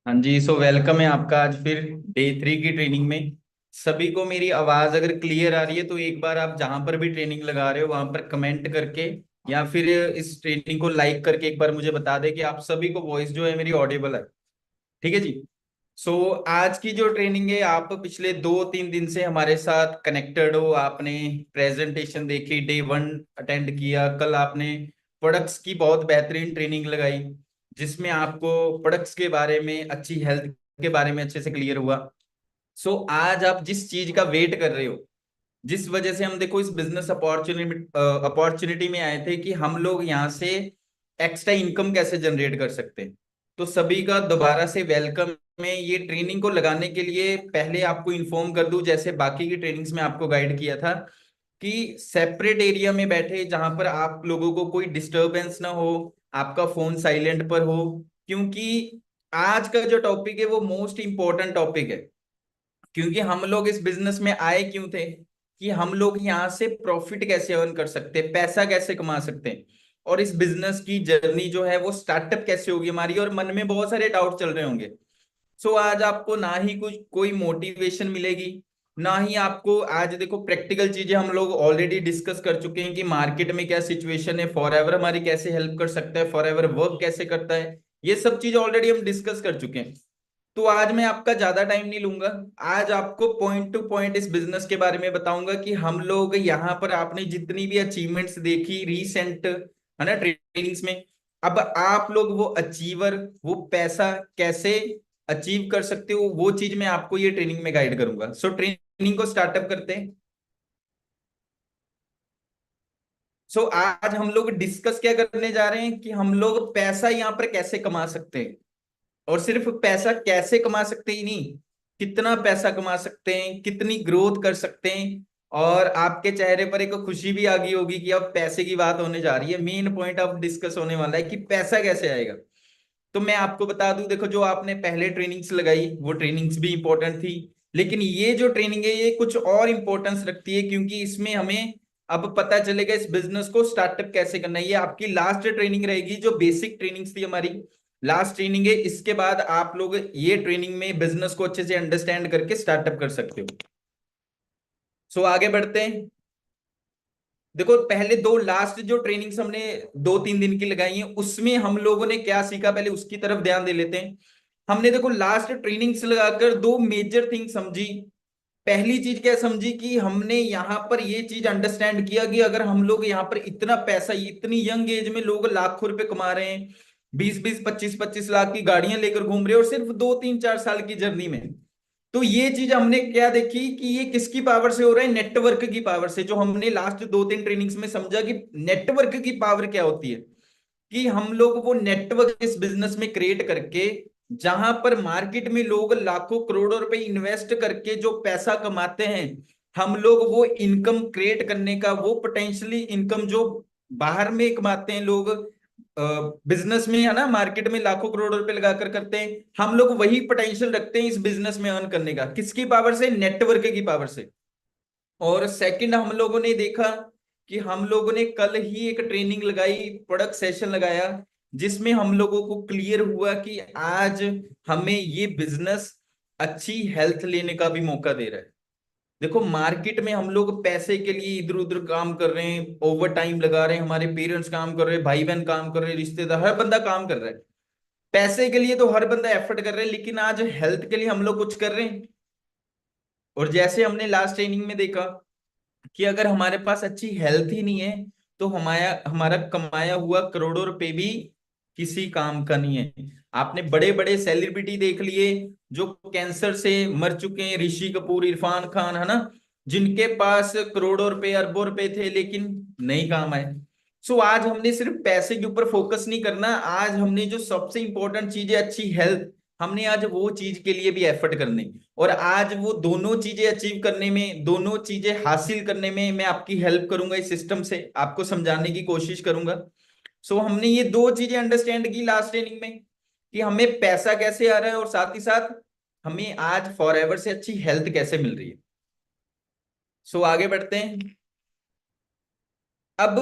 हाँ जी। वेलकम है आपका आज फिर डे 3 की ट्रेनिंग में। सभी को मेरी आवाज अगर क्लियर आ रही है तो एक बार आप जहां पर भी ट्रेनिंग लगा रहे हो वहां पर कमेंट करके या फिर इस ट्रेनिंग को लाइक करके एक बार मुझे बता दें कि आप सभी को वॉइस जो है मेरी ऑडिबल है। ठीक है जी। आज की जो ट्रेनिंग है, आप पिछले 2-3 दिन से हमारे साथ कनेक्टेड हो। आपने प्रेजेंटेशन देखी, डे 1 अटेंड किया, कल आपने प्रोडक्ट्स की बहुत बेहतरीन ट्रेनिंग लगाई जिसमें आपको प्रोडक्ट्स के बारे में, अच्छी हेल्थ के बारे में अच्छे से क्लियर हुआ। आज आप जिस चीज का वेट कर रहे हो, जिस वजह से हम देखो इस बिजनेस अपॉर्चुनिटी में आए थे कि हम लोग यहाँ से एक्स्ट्रा इनकम कैसे जनरेट कर सकते हैं। तो सभी का दोबारा से वेलकम है। ये ट्रेनिंग को लगाने के लिए पहले आपको इन्फॉर्म कर दूं, जैसे बाकी की ट्रेनिंग्स में आपको गाइड किया था कि सेपरेट एरिया में बैठे जहां पर आप लोगों को कोई डिस्टरबेंस ना हो, आपका फोन साइलेंट पर हो। क्योंकि आज का जो टॉपिक है वो मोस्ट इंपॉर्टेंट टॉपिक है। क्योंकि हम लोग इस बिजनेस में आए क्यों थे कि हम लोग यहाँ से प्रॉफिट कैसे अर्न कर सकते हैं, पैसा कैसे कमा सकते हैं, और इस बिजनेस की जर्नी जो है वो स्टार्टअप कैसे होगी हमारी। और मन में बहुत सारे डाउट चल रहे होंगे। आज आपको ना ही कुछ कोई मोटिवेशन मिलेगी, ना ही आपको, आज देखो प्रैक्टिकल चीजें हम लोग ऑलरेडी डिस्कस कर चुके हैं कि मार्केट में क्या सिचुएशन है, फॉरएवर हमारी कैसे हेल्प कर सकता है, फॉरएवर वर्क कैसे करता है, ये सब चीज ऑलरेडी हम डिस्कस कर चुके हैं। आज मैं आपका ज्यादा टाइम नहीं लूंगा। आज आपको पॉइंट टू पॉइंट इस बिजनेस के बारे में बताऊंगा कि हम लोग यहाँ पर, आपने जितनी भी अचीवमेंट्स देखी रिसेंट है ना ट्रेनिंग्स में, अब आप लोग वो अचीवर, वो पैसा कैसे अचीव कर सकते हो, वो चीज मैं आपको ये ट्रेनिंग में गाइड करूंगा। ट्रेनिंग को स्टार्टअप करते हैं। आज हम लोग डिस्कस क्या करने जा रहे हैं कि हम लोग पैसा यहाँ पर कैसे कमा सकते हैं। और सिर्फ पैसा कैसे कमा सकते ही नहीं, कितना पैसा कमा सकते हैं, कितनी ग्रोथ कर सकते हैं। और आपके चेहरे पर एक खुशी भी आ गई होगी कि अब पैसे की बात होने जा रही है। मेन पॉइंट अब डिस्कस होने वाला है कि पैसा कैसे आएगा। तो मैं आपको बता दूं, देखो जो आपने पहले ट्रेनिंग्स लगाई वो ट्रेनिंग्स भी इंपॉर्टेंट थी, लेकिन ये जो ट्रेनिंग है ये कुछ और इंपॉर्टेंस रखती है क्योंकि इसमें हमें अब पता चलेगा इस बिजनेस को स्टार्टअप कैसे करना है। ये आपकी लास्ट ट्रेनिंग रहेगी, जो बेसिक ट्रेनिंग्स थी हमारी लास्ट ट्रेनिंग है। इसके बाद आप लोग ये ट्रेनिंग में बिजनेस को अच्छे से अंडरस्टैंड करके स्टार्टअप कर सकते हो। आगे बढ़ते हैं। देखो पहले दो लास्ट जो ट्रेनिंग्स हमने 2-3 दिन की लगाई हैं उसमें हम लोगों ने क्या सीखा, पहले उसकी तरफ ध्यान दे लेते हैं। हमने देखो लास्ट ट्रेनिंग्स लगाकर दो मेजर थिंग समझी। पहली चीज क्या समझी कि हमने यहाँ पर ये चीज अंडरस्टैंड किया कि अगर हम लोग यहाँ पर इतना पैसा, इतनी यंग एज में लोग लाखों रुपए कमा रहे हैं, 20-20, 25-25 लाख की गाड़ियां लेकर घूम रहे हैं, और सिर्फ 2-3-4 साल की जर्नी में। तो ये चीज हमने क्या देखी कि ये किसकी पावर से हो रहा है, नेटवर्क की पावर से। जो हमने लास्ट 2-3 ट्रेनिंग्स में समझा कि नेटवर्क की पावर क्या होती है, कि हम लोग वो नेटवर्क इस बिजनेस में क्रिएट करके, जहां पर मार्केट में लोग लाखों करोड़ों रुपए इन्वेस्ट करके जो पैसा कमाते हैं, हम लोग वो इनकम क्रिएट करने का, वो पोटेंशियली इनकम जो बाहर में कमाते हैं लोग बिजनेस में, है ना, मार्केट में लाखों करोड़ों रुपए लगाकर करते हैं, हम लोग वही पोटेंशियल रखते हैं इस बिजनेस में अर्न करने का। किसकी पावर से, नेटवर्क की पावर से। और सेकंड हम लोगों ने देखा कि हम लोगों ने कल ही एक ट्रेनिंग लगाई, प्रोडक्ट सेशन लगाया, जिसमें हम लोगों को क्लियर हुआ कि आज हमें ये बिजनेस अच्छी हेल्थ लेने का भी मौका दे रहा है। देखो मार्केट में हम लोग पैसे के लिए इधर उधर काम कर रहे हैं, ओवर टाइम लगा रहे हैं, हमारे पेरेंट्स काम कर रहे हैं, भाई बहन काम कर रहे हैं, रिश्तेदार, हर बंदा काम कर रहा है। पैसे के लिए तो हर बंदा एफर्ट कर रहा है, लेकिन आज हेल्थ के लिए हम लोग कुछ कर रहे हैं। और जैसे हमने लास्ट ट्रेनिंग में देखा कि अगर हमारे पास अच्छी हेल्थ ही नहीं है तो हमारा हमारा कमाया हुआ करोड़ों रुपए भी किसी काम का नहीं है। आपने बड़े बड़े सेलिब्रिटी देख लिए जो कैंसर से मर चुके हैं, ऋषि कपूर, इरफान खान, है ना, जिनके पास करोड़ों रुपए, अरबों रुपए थे लेकिन नहीं काम आए। आज हमने सिर्फ पैसे के ऊपर फोकस नहीं करना, आज हमने जो सबसे इंपॉर्टेंट चीज है अच्छी हेल्थ, हमने आज वो चीज के लिए भी एफर्ट करने। और आज वो दोनों चीजें अचीव करने में, दोनों चीजें हासिल करने में मैं आपकी हेल्प करूंगा, इस सिस्टम से आपको समझाने की कोशिश करूंगा। हमने ये दो चीजें अंडरस्टैंड की लास्ट ट्रेनिंग में कि हमें पैसा कैसे आ रहा है और साथ ही साथ हमें आज फॉरएवर से अच्छी हेल्थ कैसे मिल रही है। आगे बढ़ते हैं। अब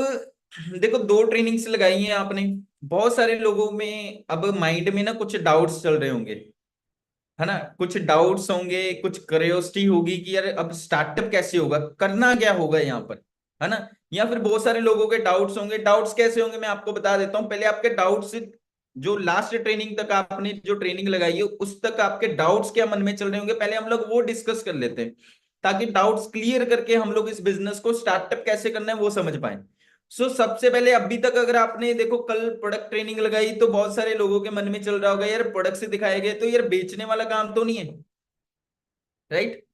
देखो दो ट्रेनिंग्स लगाई हैं आपने, बहुत सारे लोगों में अब माइंड में ना कुछ डाउट्स चल रहे होंगे है ना, कुछ डाउट्स होंगे, कुछ क्यूरियोसिटी होगी कि यार अब स्टार्टअप कैसे होगा, करना क्या होगा यहाँ पर, है ना। या फिर बहुत सारे लोगों के डाउट्स होंगे। डाउट्स कैसे होंगे मैं आपको बता देता हूँ। पहले आपके डाउट्स, जो लास्ट ट्रेनिंग तक आपने जो ट्रेनिंग लगाई है उस तक आपके डाउट्स क्या मन में चल रहे होंगे, पहले हम लोग वो डिस्कस कर लेते हैं, ताकि डाउट्स क्लियर करके हम लोग इस बिजनेस को स्टार्टअप कैसे करना है वो समझ पाए। सबसे पहले अभी तक अगर आपने देखो कल प्रोडक्ट ट्रेनिंग लगाई तो बहुत सारे लोगों के मन में चल रहा होगा यार प्रोडक्ट से दिखाए गए तो यार बेचने वाला काम तो नहीं है, राइट,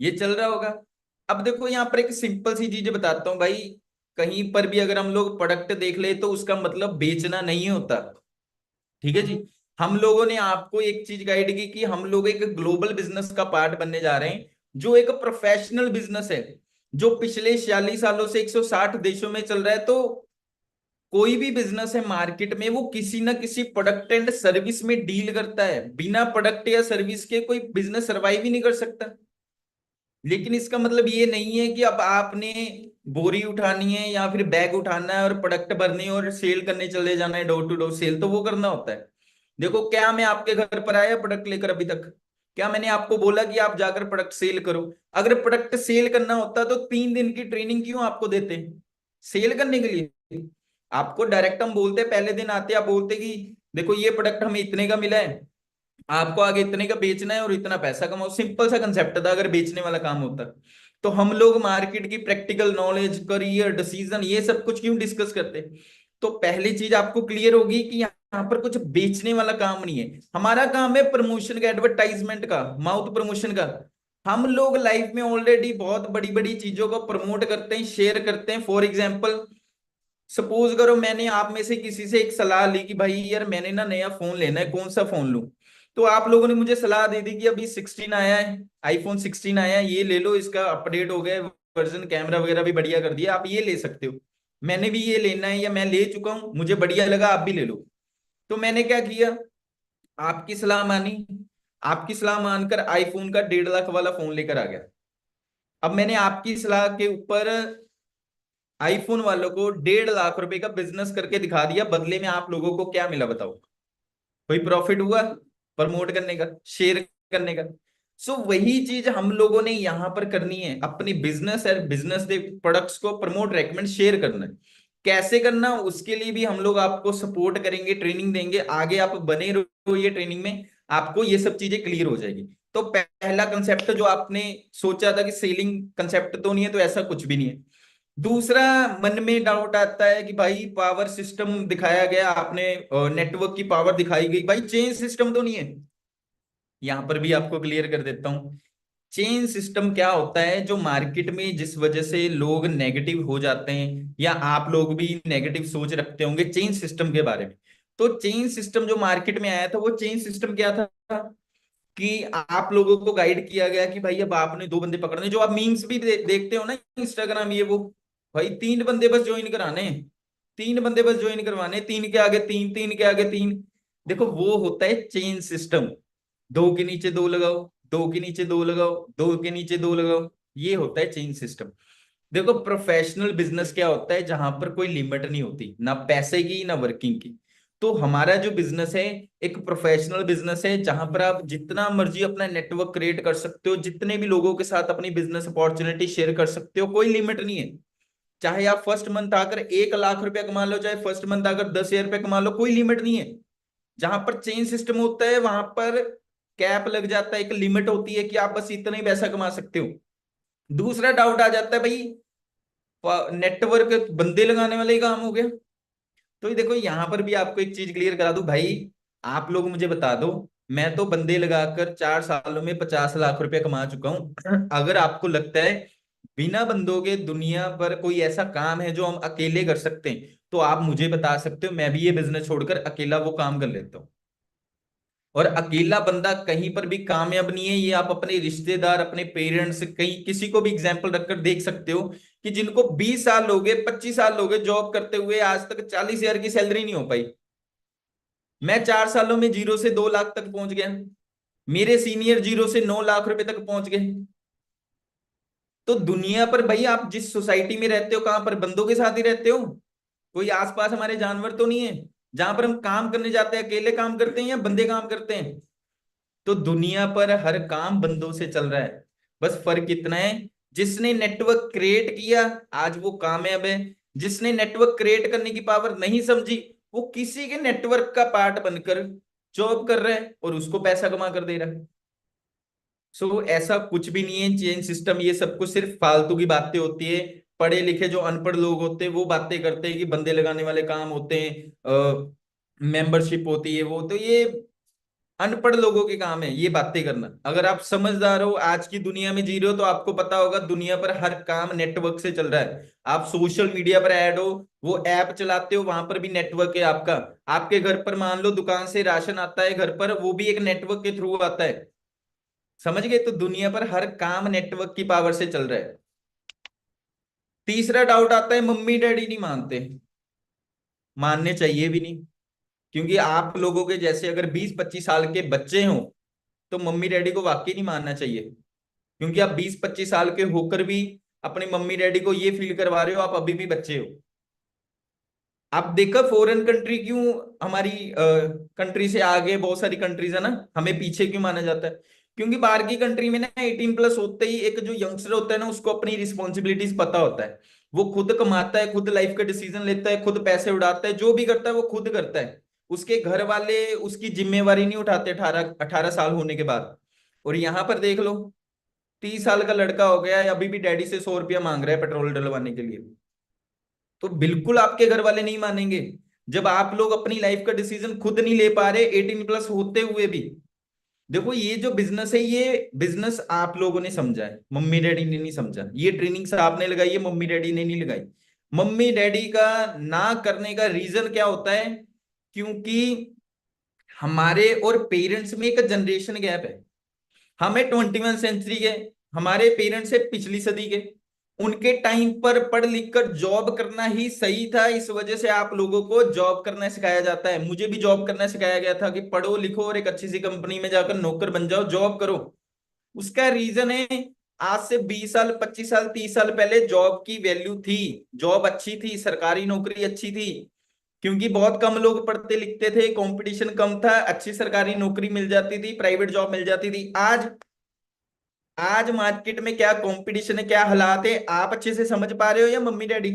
ये चल रहा होगा। अब देखो यहाँ पर एक सिंपल सी चीज बताता हूँ भाई, कहीं पर भी अगर हम लोग प्रोडक्ट देख ले तो उसका मतलब बेचना नहीं होता, ठीक है जी। हम लोगों ने आपको एक चीज गाइड की कि हम लोग एक ग्लोबल बिजनेस का पार्ट बनने जा रहे हैं, जो एक प्रोफेशनल बिजनेस है, जो पिछले 46 सालों से 160 देशों में चल रहा है। तो कोई भी बिजनेस है मार्केट में वो किसी ना किसी प्रोडक्ट एंड सर्विस में डील करता है, बिना प्रोडक्ट या सर्विस के कोई बिजनेस सर्वाइव ही नहीं कर सकता। लेकिन इसका मतलब ये नहीं है कि अब आपने बोरी उठानी है या फिर बैग उठाना है और प्रोडक्ट भरने और सेल करने चले जाना है, डोर टू डोर सेल तो वो करना होता है। देखो क्या मैं आपके घर पर आया प्रोडक्ट लेकर अभी तक, क्या मैंने आपको बोला कि आप जाकर प्रोडक्ट सेल करो? अगर प्रोडक्ट सेल करना होता तो 3 दिन की ट्रेनिंग क्यों आपको देते? सेल करने के लिए आपको डायरेक्ट हम बोलते, पहले दिन आते आप बोलते कि देखो ये प्रोडक्ट हमें इतने का मिला है, आपको आगे इतने का बेचना है और इतना पैसा कमाओ। सिंपल सा कंसेप्ट था अगर बेचने वाला काम होता। तो हम लोग मार्केट की प्रैक्टिकल नॉलेज, करियर, डिसीजन, ये सब कुछ क्यों डिस्कस करते? तो पहली चीज आपको क्लियर होगी कि यहाँ पर कुछ बेचने वाला काम नहीं है, हमारा काम है प्रमोशन का, एडवर्टाइजमेंट का, माउथ प्रमोशन का। हम लोग लाइफ में ऑलरेडी बहुत बड़ी बड़ी चीजों को प्रमोट करते हैं, शेयर करते हैं। फॉर एग्जाम्पल, सपोज करो मैंने आप में से किसी से एक सलाह ली कि भाई यार मैंने ना नया फोन लेना है, कौन सा फोन लूं? तो आप लोगों ने मुझे सलाह दे दी कि अभी 16 आया है, आईफोन 16 आया है, ये ले लो, इसका अपडेट हो गया वर्जन, कैमरा वगैरह भी बढ़िया कर दिया, आप ये ले सकते हो। मैंने भी ये लेना है या मैं ले चुका हूं, मुझे बढ़िया लगा, आप भी ले लो। तो मैंने क्या किया, आपकी सलाह मानी, आपकी सलाह मानकर आईफोन का 1.5 लाख वाला फोन लेकर आ गया। अब मैंने आपकी सलाह के ऊपर आईफोन वालों को 1.5 लाख रुपए का बिजनेस करके दिखा दिया, बदले में आप लोगों को क्या मिला बताओ? कोई प्रॉफिट हुआ प्रमोट करने का, शेयर करने का? वही चीज हम लोगों ने यहां पर करनी है, अपनी बिजनेस है, बिजनेस के प्रोडक्ट्स को प्रमोट, रेकमेंड, शेयर करना है। कैसे करना उसके लिए भी हम लोग आपको सपोर्ट करेंगे, ट्रेनिंग देंगे, आगे आप बने रहो ये ट्रेनिंग में, आपको ये सब चीजें क्लियर हो जाएगी। तो पहला कंसेप्ट जो आपने सोचा था कि सेलिंग कंसेप्ट तो नहीं है, तो ऐसा कुछ भी नहीं है। दूसरा, मन में डाउट आता है कि भाई पावर सिस्टम दिखाया गया आपने, नेटवर्क की पावर दिखाई गई, भाई चेन सिस्टम तो नहीं है। यहां पर भी आपको क्लियर कर देता हूं, चेन सिस्टम क्या होता है, जो मार्केट में जिस वजह से लोग नेगेटिव हो जाते हैं, या आप लोग भी नेगेटिव सोच रखते होंगे चेन सिस्टम के बारे में। तो चेन सिस्टम जो मार्केट में आया था, वो चेन सिस्टम क्या था कि आप लोगों को गाइड किया गया कि भाई अब आपने 2 बंदे पकड़ने, जो आप मीम्स भी देखते हो ना इंस्टाग्राम ये वो, भाई 3 बंदे बस ज्वाइन कराने हैं, 3 बंदे बस ज्वाइन करवाने, 3 के आगे 3, 3 के आगे 3। देखो वो होता है चेन सिस्टम, 2 के नीचे 2 लगाओ, 2 के नीचे 2 लगाओ, 2 के नीचे 2 लगाओ, ये होता है चेन सिस्टम। देखो प्रोफेशनल बिजनेस क्या होता है, जहां पर कोई लिमिट नहीं होती, ना पैसे की ना वर्किंग की। तो हमारा जो बिजनेस है एक प्रोफेशनल बिजनेस है, जहां पर आप जितना मर्जी अपना नेटवर्क क्रिएट कर सकते हो, जितने भी लोगों के साथ अपनी बिजनेस अपॉर्चुनिटी शेयर कर सकते हो, कोई लिमिट नहीं है। चाहे आप फर्स्ट मंथ आकर 1 लाख रुपया कमा लो, चाहे फर्स्ट मंथ आकर 10 हजार रुपया कमा लो, कोई लिमिट नहीं है। जहां पर चेन सिस्टम होता है वहां पर कैप लग जाता है, एक लिमिट होती है कि आप बस इतना ही पैसा कमा सकते हो। दूसरा डाउट आ जाता है भाई, नेटवर्क बंदे लगाने वाले ही काम हो गया। तो ये देखो यहां पर भी आपको एक चीज क्लियर करा दूं भाई, आप लोग मुझे बता दो, मैं तो बंदे लगाकर 4 सालों में 50 लाख रुपया कमा चुका हूं। अगर आपको लगता है बिना बंदों के दुनिया पर कोई ऐसा काम है जो हम अकेले कर सकते हैं, तो आप मुझे बता सकते हो, मैं भी ये बिजनेस छोड़कर अकेला वो काम कर लेता हूँ। और अकेला बंदा कहीं पर भी कामयाब नहीं है, ये आप अपने रिश्तेदार, अपने पेरेंट्स, कहीं किसी को भी एग्जाम्पल रखकर देख सकते हो कि जिनको 20 साल हो गए, 25 साल हो गए जॉब करते हुए, आज तक 40 हजार की सैलरी नहीं हो पाई। मैं 4 सालों में 0 से 2 लाख तक पहुंच गया, मेरे सीनियर 0 से 9 लाख रुपए तक पहुंच गए। तो दुनिया पर भाई आप जिस सोसाइटी में रहते हो, कहां पर बंदों के साथ ही रहते हो, कोई आसपास हमारे जानवर तो नहीं है। जहां पर हम काम करने जाते हैं, अकेले काम करते हैं या बंदे काम करते हैं? तो दुनिया पर हर काम बंदों से चल रहा है। बस फर्क इतना है, जिसने नेटवर्क क्रिएट किया आज वो कामयाब है, जिसने नेटवर्क क्रिएट करने की पावर नहीं समझी वो किसी के नेटवर्क का पार्ट बनकर जॉब कर रहा है और उसको पैसा कमा कर दे रहा है। सो ऐसा कुछ भी नहीं है चेन सिस्टम, ये सब कुछ सिर्फ फालतू की बातें होती है। पढ़े लिखे जो अनपढ़ लोग होते हैं वो बातें करते हैं कि बंदे लगाने वाले काम होते हैं, मेंबरशिप होती है, वो तो ये अनपढ़ लोगों के काम है ये बातें करना। अगर आप समझदार हो, आज की दुनिया में जी रहे हो, तो आपको पता होगा दुनिया पर हर काम नेटवर्क से चल रहा है। आप सोशल मीडिया पर ऐड हो, वो ऐप चलाते हो, वहां पर भी नेटवर्क है आपका। आपके घर पर मान लो दुकान से राशन आता है घर पर, वो भी एक नेटवर्क के थ्रू आता है। समझ गए? तो दुनिया पर हर काम नेटवर्क की पावर से चल रहा है। तीसरा डाउट आता है मम्मी डैडी नहीं मानते। मानने चाहिए भी नहीं, क्योंकि आप लोगों के जैसे अगर 20-25 साल के बच्चे हों तो मम्मी डैडी को वाकई नहीं मानना चाहिए। क्योंकि आप 20-25 साल के होकर भी अपने मम्मी डैडी को ये फील करवा रहे हो आप अभी भी बच्चे हो। आप देखा फॉरेन कंट्री क्यों हमारी कंट्री से आगे, बहुत सारी कंट्रीज है ना, हमें पीछे क्यों माना जाता है? क्योंकि बाहर की कंट्री में ना 18+ होते ही एक जो यंगस्टर होता है ना उसको अपनी रिस्पॉन्सिबिलिटीज पता होता है। वो खुद कमाता है, खुद लाइफ का डिसीजन लेता है, खुद पैसे उड़ाता है, जो भी करता है वो खुद करता है। उसके घर वाले उसकी जिम्मेवारी नहीं उठाते 18-18 साल होने के बाद। और यहाँ पर देख लो, 30 साल का लड़का हो गया है अभी भी डैडी से 100 रुपया मांग रहा है पेट्रोल डलवाने के लिए। तो बिल्कुल आपके घर वाले नहीं मानेंगे जब आप लोग अपनी लाइफ का डिसीजन खुद नहीं ले पा रहे 18+ होते हुए भी। देखो ये जो बिजनेस है ये बिजनेस आप लोगों ने समझा है, मम्मी डैडी ने नहीं समझा। ये ट्रेनिंग्स आपने लगाई है, मम्मी डैडी ने नहीं लगाई। मम्मी डैडी का ना करने का रीजन क्या होता है? क्योंकि हमारे और पेरेंट्स में एक जनरेशन गैप है। हमें 21 सेंचुरी के, हमारे पेरेंट्स है पिछली सदी के। उनके टाइम पर पढ़ लिख कर जॉब करना ही सही था, इस वजह से आप लोगों को जॉब करना सिखाया जाता है। मुझे भी जॉब करना सिखाया गया था कि पढ़ो लिखो और एक अच्छी सी कंपनी में जाकर नौकर बन जाओ, जॉब करो। उसका रीजन है, आज से 20 साल 25 साल 30 साल पहले जॉब की वैल्यू थी। जॉब अच्छी थी, सरकारी नौकरी अच्छी थी, क्योंकि बहुत कम लोग पढ़ते लिखते थे, कंपटीशन कम था, अच्छी सरकारी नौकरी मिल जाती थी, प्राइवेट जॉब मिल जाती थी। आज आज मार्केट में क्या कंपटीशन है, क्या हालात है, आप अच्छे से समझ पा रहे हो या मम्मी डैडी?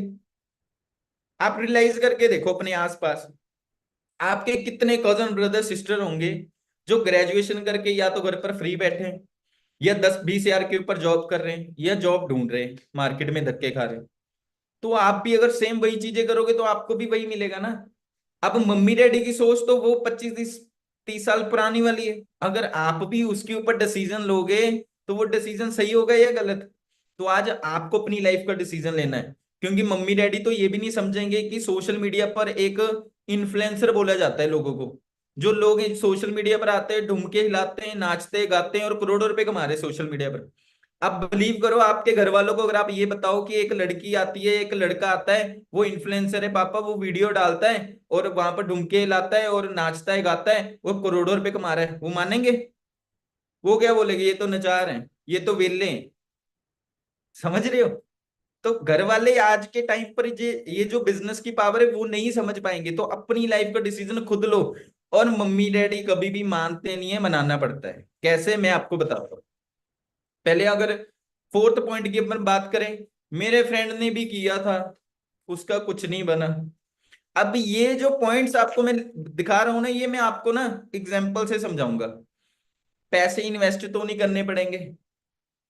आप रियलाइज करके देखो अपने आसपास, आपके कितने कजन ब्रदर सिस्टर होंगे जो ग्रेजुएशन करके या तो घर पर फ्री बैठे हैं, या 10-20 हजार के ऊपर जॉब कर रहे हैं, या जॉब ढूंढ रहे हैं, मार्केट में धक्के खा रहे हैं। तो आप भी अगर सेम वही चीजें करोगे तो आपको भी वही मिलेगा ना। अब मम्मी डैडी की सोच तो वो 25-30 साल पुरानी वाली है। अगर आप भी उसके ऊपर डिसीजन लोगे तो वो डिसीजन सही होगा या गलत? तो आज आपको अपनी लाइफ का डिसीजन लेना है। क्योंकि मम्मी डैडी तो ये भी नहीं समझेंगे कि सोशल मीडिया पर एक इन्फ्लुएंसर बोला जाता है लोगों को। जो लोग सोशल मीडिया पर आते हैं, ढूंढ के हिलाते हैं, नाचते गाते हैं और करोड़ों रुपए कमा रहे हैं सोशल मीडिया पर। अब बिलीव करो, आपके घर वालों को अगर आप ये बताओ कि एक लड़की आती है, एक लड़का आता है, वो इन्फ्लुएंसर है पापा, वो वीडियो डालता है और वहां पर ढुमके लाता है और नाचता है गाता है, वो करोड़ों रुपए कमा रहा है, वो मानेंगे? वो क्या बोलेंगे, ये तो नचार हैं, ये तो वेले हैं। समझ रहे हो? तो घर वाले आज के टाइम पर ये जो बिजनेस की पावर है वो नहीं समझ पाएंगे। तो अपनी लाइफ का डिसीजन खुद लो। और मम्मी डैडी कभी भी मानते नहीं है, मनाना पड़ता है। कैसे, मैं आपको बताता हूँ। पहले अगर फोर्थ पॉइंट की अपन बात करें, मेरे फ्रेंड ने भी किया था, उसका कुछ नहीं बना। अब ये जो पॉइंट्स आपको मैं दिखा रहा हूं ना, ये मैं आपको ना एग्जांपल से समझाऊंगा। पैसे इन्वेस्ट तो नहीं करने पड़ेंगे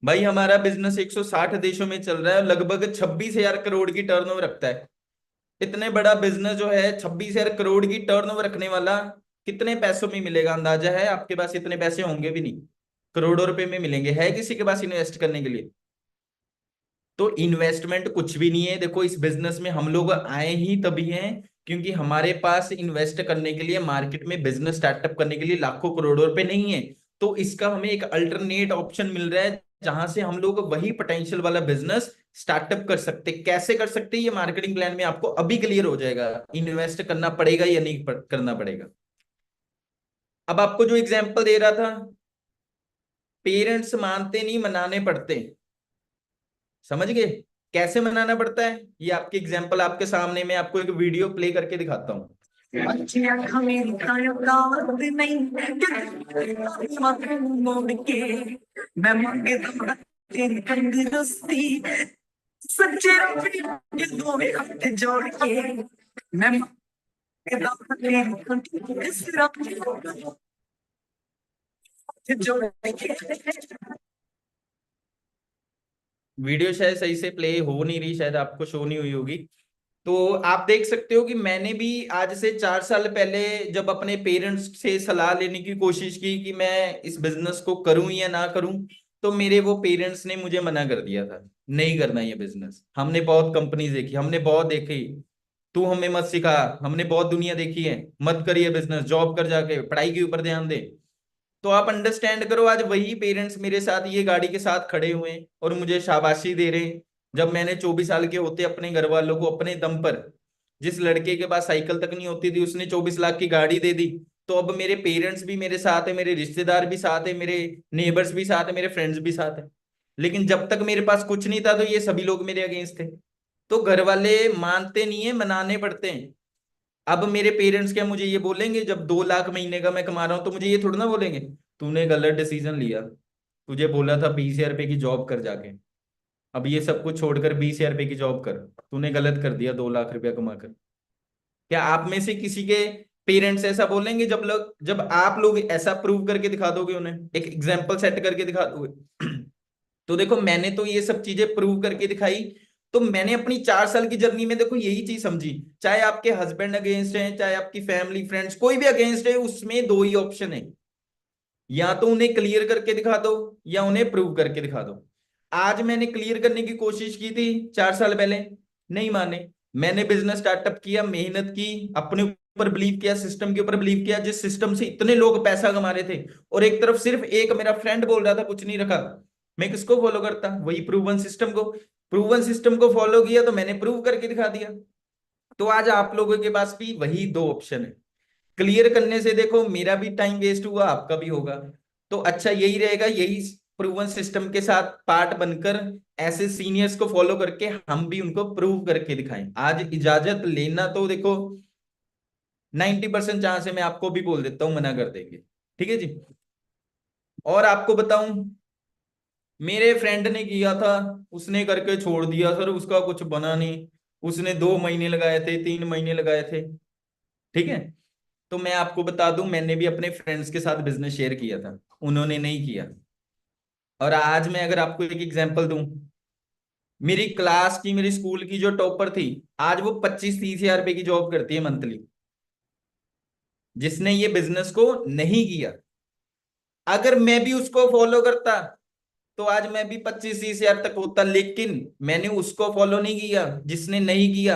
भाई। हमारा बिजनेस 160 देशों में चल रहा है, लगभग 26,000 करोड़ की टर्नओवर रखता है। इतने बड़ा बिजनेस जो है 26,000 करोड़ की टर्नओवर रखने वाला, कितने पैसों में मिलेगा? अंदाजा है आपके पास? इतने पैसे होंगे भी नहीं, करोड़ों रुपए में मिलेंगे। है किसी के पास इन्वेस्ट करने के लिए? तो इन्वेस्टमेंट कुछ भी नहीं है। देखो इस बिजनेस में हम लोग आए ही तभी हैं क्योंकि हमारे पास इन्वेस्ट करने के लिए, मार्केट में बिजनेस स्टार्टअप करने के लिए लाखों करोड़ों रुपए नहीं है। तो इसका हमें एक अल्टरनेट ऑप्शन मिल रहा है जहां से हम लोग वही पोटेंशियल वाला बिजनेस स्टार्टअप कर सकते। कैसे कर सकते हैं ये मार्केटिंग प्लान में आपको अभी क्लियर हो जाएगा। इन्वेस्ट करना पड़ेगा या नहीं करना पड़ेगा। अब आपको जो एग्जांपल दे रहा था, पेरेंट्स मानते नहीं, मनाने पड़ते। समझ गए? कैसे मनाना पड़ता है? ये आपके एग्जाम्पल आपके सामने, मैं आपको एक वीडियो प्ले करके दिखाता हूं। अच्छी आंखों मेरी ताकत नहीं मोड़ के मैं मांगता तेरी तंदुरुस्ती सच्चे के दो हाथ जोड़ के मैं मांगता तेरी तंदुरुस्ती जोड़ के। वीडियो शायद सही से प्ले हो नहीं रही, शायद आपको शो नहीं हुई होगी। तो आप देख सकते हो कि मैंने भी आज से 4 साल पहले जब अपने पेरेंट्स से सलाह लेने की कोशिश की कि मैं इस बिजनेस को करूं या ना करूं, तो मेरे वो पेरेंट्स ने मुझे मना कर दिया था, नहीं करना ये बिजनेस। हमने बहुत कंपनी देखी, हमने बहुत देखी, तू हमें मत सिखा, हमने बहुत दुनिया देखी है, मत करिए बिजनेस, जॉब कर जाके, पढ़ाई के ऊपर ध्यान दे। तो आप अंडरस्टैंड करो, आज वही पेरेंट्स मेरे साथ ये गाड़ी के साथ खड़े हुए हैं और मुझे शाबाशी दे रहे हैं। जब मैंने 24 साल के होते अपने घर वालों को अपने दम पर, जिस लड़के के पास साइकिल तक नहीं होती थी उसने 24 लाख की गाड़ी दे दी, तो अब मेरे पेरेंट्स भी मेरे साथ है, मेरे रिश्तेदार भी साथ है, मेरे नेबर्स भी साथ है, मेरे फ्रेंड्स भी साथ है। लेकिन जब तक मेरे पास कुछ नहीं था तो ये सभी लोग मेरे अगेंस्ट थे। तो घर वाले मानते नहीं है, मनाने पड़ते हैं। अब मेरे पेरेंट्स क्या मुझे ये बोलेंगे, जब 2 लाख महीने का मैं कमा रहा हूं तो मुझे ये थोड़ा ना बोलेंगे तूने गलत डिसीजन लिया, तुझे बोला था 20 हजार रुपए की जॉब कर जाके, अब ये सब कुछ छोड़कर 20 हजार रुपए की जॉब कर, तूने गलत कर दिया 2 लाख रुपया कमा कर। क्या आप में से किसी के पेरेंट्स ऐसा बोलेंगे? जब आप लोग ऐसा प्रूव करके दिखा दोगे, उन्हें एक एग्जाम्पल सेट करके दिखा दोगे। तो देखो मैंने तो ये सब चीजें प्रूव करके दिखाई। तो मैंने अपनी 4 साल की जर्नी में देखो यही चीज समझी, चाहे आपके हस्बैंड अगेंस्ट है, चाहे आपकी फैमिली फ्रेंड्स कोई भी अगेंस्ट है, उसमें दो ही ऑप्शन है, या तो उन्हें क्लियर करके दिखा दो या उन्हें प्रूव करके दिखा दो। आज मैंने क्लियर करने की कोशिश की थी 4 साल पहले, नहीं माने। मैंने बिजनेस स्टार्टअप किया, मेहनत की, अपने ऊपर बिलीव किया, सिस्टम के ऊपर बिलीव किया, जिस सिस्टम से इतने लोग पैसा कमा रहे थे, और एक तरफ सिर्फ एक मेरा फ्रेंड बोल रहा था कुछ नहीं रखा, मैं किसको फॉलो करता? वही प्रूवन सिस्टम को। प्रूवन सिस्टम को फॉलो किया तो मैंने प्रूव करके दिखा दिया। तो आज आप लोगों के पास भी वही दो ऑप्शन है। क्लियर करने से देखो मेरा भी टाइम वेस्ट हुआ, आपका भी होगा। तो अच्छा यही रहेगा, यही प्रूवन सिस्टम के साथ पार्ट बनकर ऐसे सीनियर्स को फॉलो करके हम भी उनको प्रूव करके दिखाएं। आज इजाजत लेना तो देखो 90% चांस है, मैं आपको भी बोल देता हूं, मना कर देंगे। ठीक है जी। और आपको बताऊं, मेरे फ्रेंड ने किया था, उसने करके छोड़ दिया सर, उसका कुछ बना नहीं। उसने 2 महीने लगाए थे, 3 महीने लगाए थे। ठीक है। तो मैं आपको बता दूं, मैंने भी अपने फ्रेंड्स के साथ बिजनेस शेयर किया था, उन्होंने नहीं किया। और आज मैं अगर आपको एक एग्जांपल दूं, मेरी क्लास की, मेरी स्कूल की जो टॉपर थी, आज वो 25-30 हजार रुपए की जॉब करती है मंथली, जिसने ये बिजनेस को नहीं किया। अगर मैं भी उसको फॉलो करता तो आज मैं भी 25-30 हजार तक होता, लेकिन मैंने उसको फॉलो नहीं किया जिसने नहीं किया।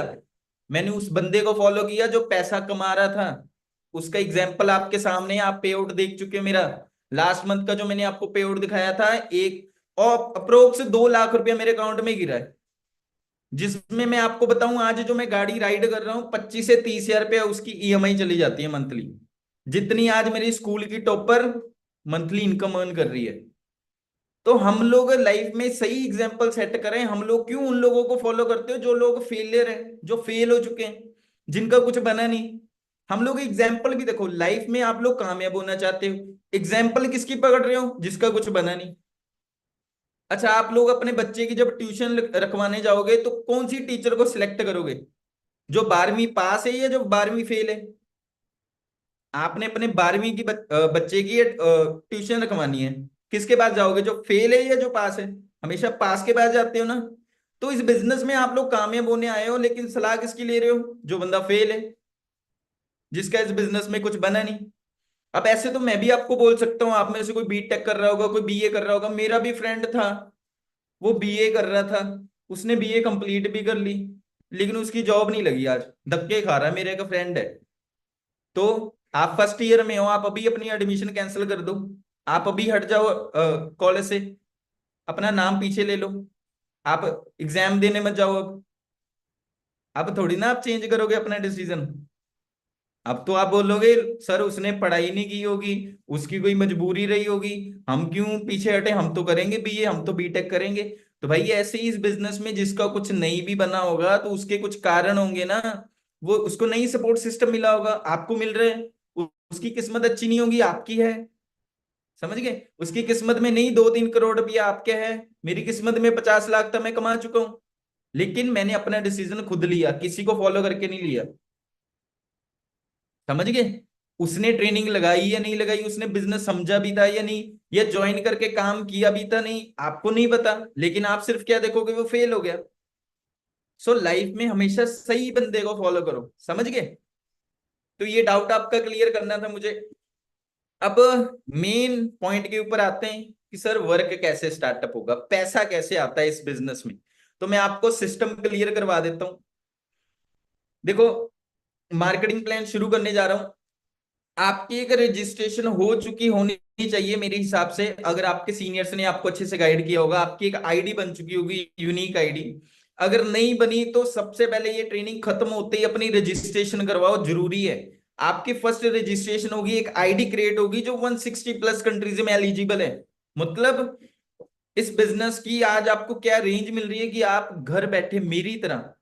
मैंने उस बंदे को फॉलो किया जो पैसा कमा रहा था। उसका एग्जाम्पल आपके सामने है, आप पे आउट देख चुके हो मेरा। लास्ट मंथ का जो मैंने आपको पे आउट दिखाया था, एक और अप्रोक्स 2 लाख रुपया मेरे अकाउंट में गिरा है। जिसमें मैं आपको बताऊं, आज जो मैं गाड़ी राइड कर रहा हूँ, 25 से 30 हजार रुपया उसकी ईएमआई चली जाती है मंथली, जितनी आज मेरी स्कूल की टॉपर मंथली इनकम अर्न कर रही है। तो हम लोग लाइफ में सही एग्जाम्पल सेट करें। हम लोग क्यों उन लोगों को फॉलो करते हो जो लोग फेलियर है, जो फेल हो चुके हैं, जिनका कुछ बना नहीं? हम लोग एग्जाम्पल भी देखो, लाइफ में आप लोग कामयाब होना चाहते हो, एग्जाम्पल किसकी पकड़ रहे हो? जिसका कुछ बना नहीं। अच्छा, आप लोग अपने बच्चे की जब ट्यूशन रखवाने जाओगे तो कौन सी टीचर को सिलेक्ट करोगे? जो 12वीं पास है या जो 12वीं फेल है? आपने अपने 12वीं की बच्चे की ट्यूशन रखवानी है, किसके पास जाओगे? जो फेल है या जो पास है? हमेशा पास के पास जाते हो ना। तो इस बिजनेस में आप लोग कामयाब होने आए हो, लेकिन सलाह किसकी ले रहे हो? जो बंदा फेल है, जिसका इस बिजनेस में कुछ बना नहीं। अब ऐसे तो मैं भी आपको बोल सकता हूँ, आप में से कोई बीटेक कर रहा होगा, कोई बीए कर रहा होगा। मेरा भी फ्रेंड था, वो बीए कर रहा था, उसने बीए कंप्लीट भी कर ली, लेकिन उसकी जॉब नहीं लगी, आज धक्के खा रहा है। मेरे का फ्रेंड है। तो आप फर्स्ट ईयर में हो, आप अभी अपनी एडमिशन कैंसिल कर दो, आप अभी हट जाओ कॉलेज से, अपना नाम पीछे ले लो, आप एग्जाम देने मत जाओ। अब थोड़ी ना आप चेंज करोगे अपना डिसीजन। अब तो आप बोलोगे सर उसने पढ़ाई नहीं की होगी, उसकी कोई मजबूरी रही होगी, हम क्यों पीछे हटे, हम तो करेंगे बीए, हम तो बीटेक करेंगे। तो भाई ऐसे ही इस बिजनेस में जिसका कुछ नहीं भी बना होगा तो उसके कुछ कारण होंगे ना। वो उसको नहीं सपोर्ट सिस्टम मिला होगा, आपको मिल रहा है। उसकी किस्मत अच्छी नहीं होगी, आपकी है। समझ गए? उसकी किस्मत में नहीं 2-3 करोड़ रुपया आपके है, मेरी किस्मत में 50 लाख तक मैं कमा चुका हूं, लेकिन मैंने अपना डिसीजन खुद लिया, किसी को फॉलो करके नहीं लिया। समझ गए? उसने ट्रेनिंग लगाई या नहीं लगाई, उसने बिजनेस समझा भी था या नहीं, या ज्वाइन करके काम किया भी था नहीं, आपको नहीं पता, लेकिन आप सिर्फ क्या देखोगे, वो फेल हो गया। सो लाइफ में हमेशा सही बंदे को फॉलो करो। समझ गए? तो ये डाउट आपका क्लियर करना था मुझे। अब मेन पॉइंट के ऊपर आते हैं कि सर वर्क कैसे स्टार्टअप होगा, पैसा कैसे आता है इस बिजनेस में। तो मैं आपको सिस्टम क्लियर करवा देता हूं। देखो, मार्केटिंग प्लान शुरू करने जा रहा हूं। आपकी एक रजिस्ट्रेशन हो चुकी होनी चाहिए मेरे हिसाब से, अगर आपके सीनियर्स ने आपको अच्छे से गाइड किया होगा, आपकी एक आईडी बन चुकी होगी, यूनिक आईडी। अगर नहीं बनी तो सबसे पहले ये ट्रेनिंग खत्म होते ही अपनी रजिस्ट्रेशन करवाओ, जरूरी है। आपकी फर्स्ट रजिस्ट्रेशन होगी, एक आईडी क्रिएट होगी जो 160+ कंट्रीज में एलिजिबल है। मतलब इस बिजनेस की आज आपको क्या रेंज मिल रही है कि आप घर बैठे मेरी तरह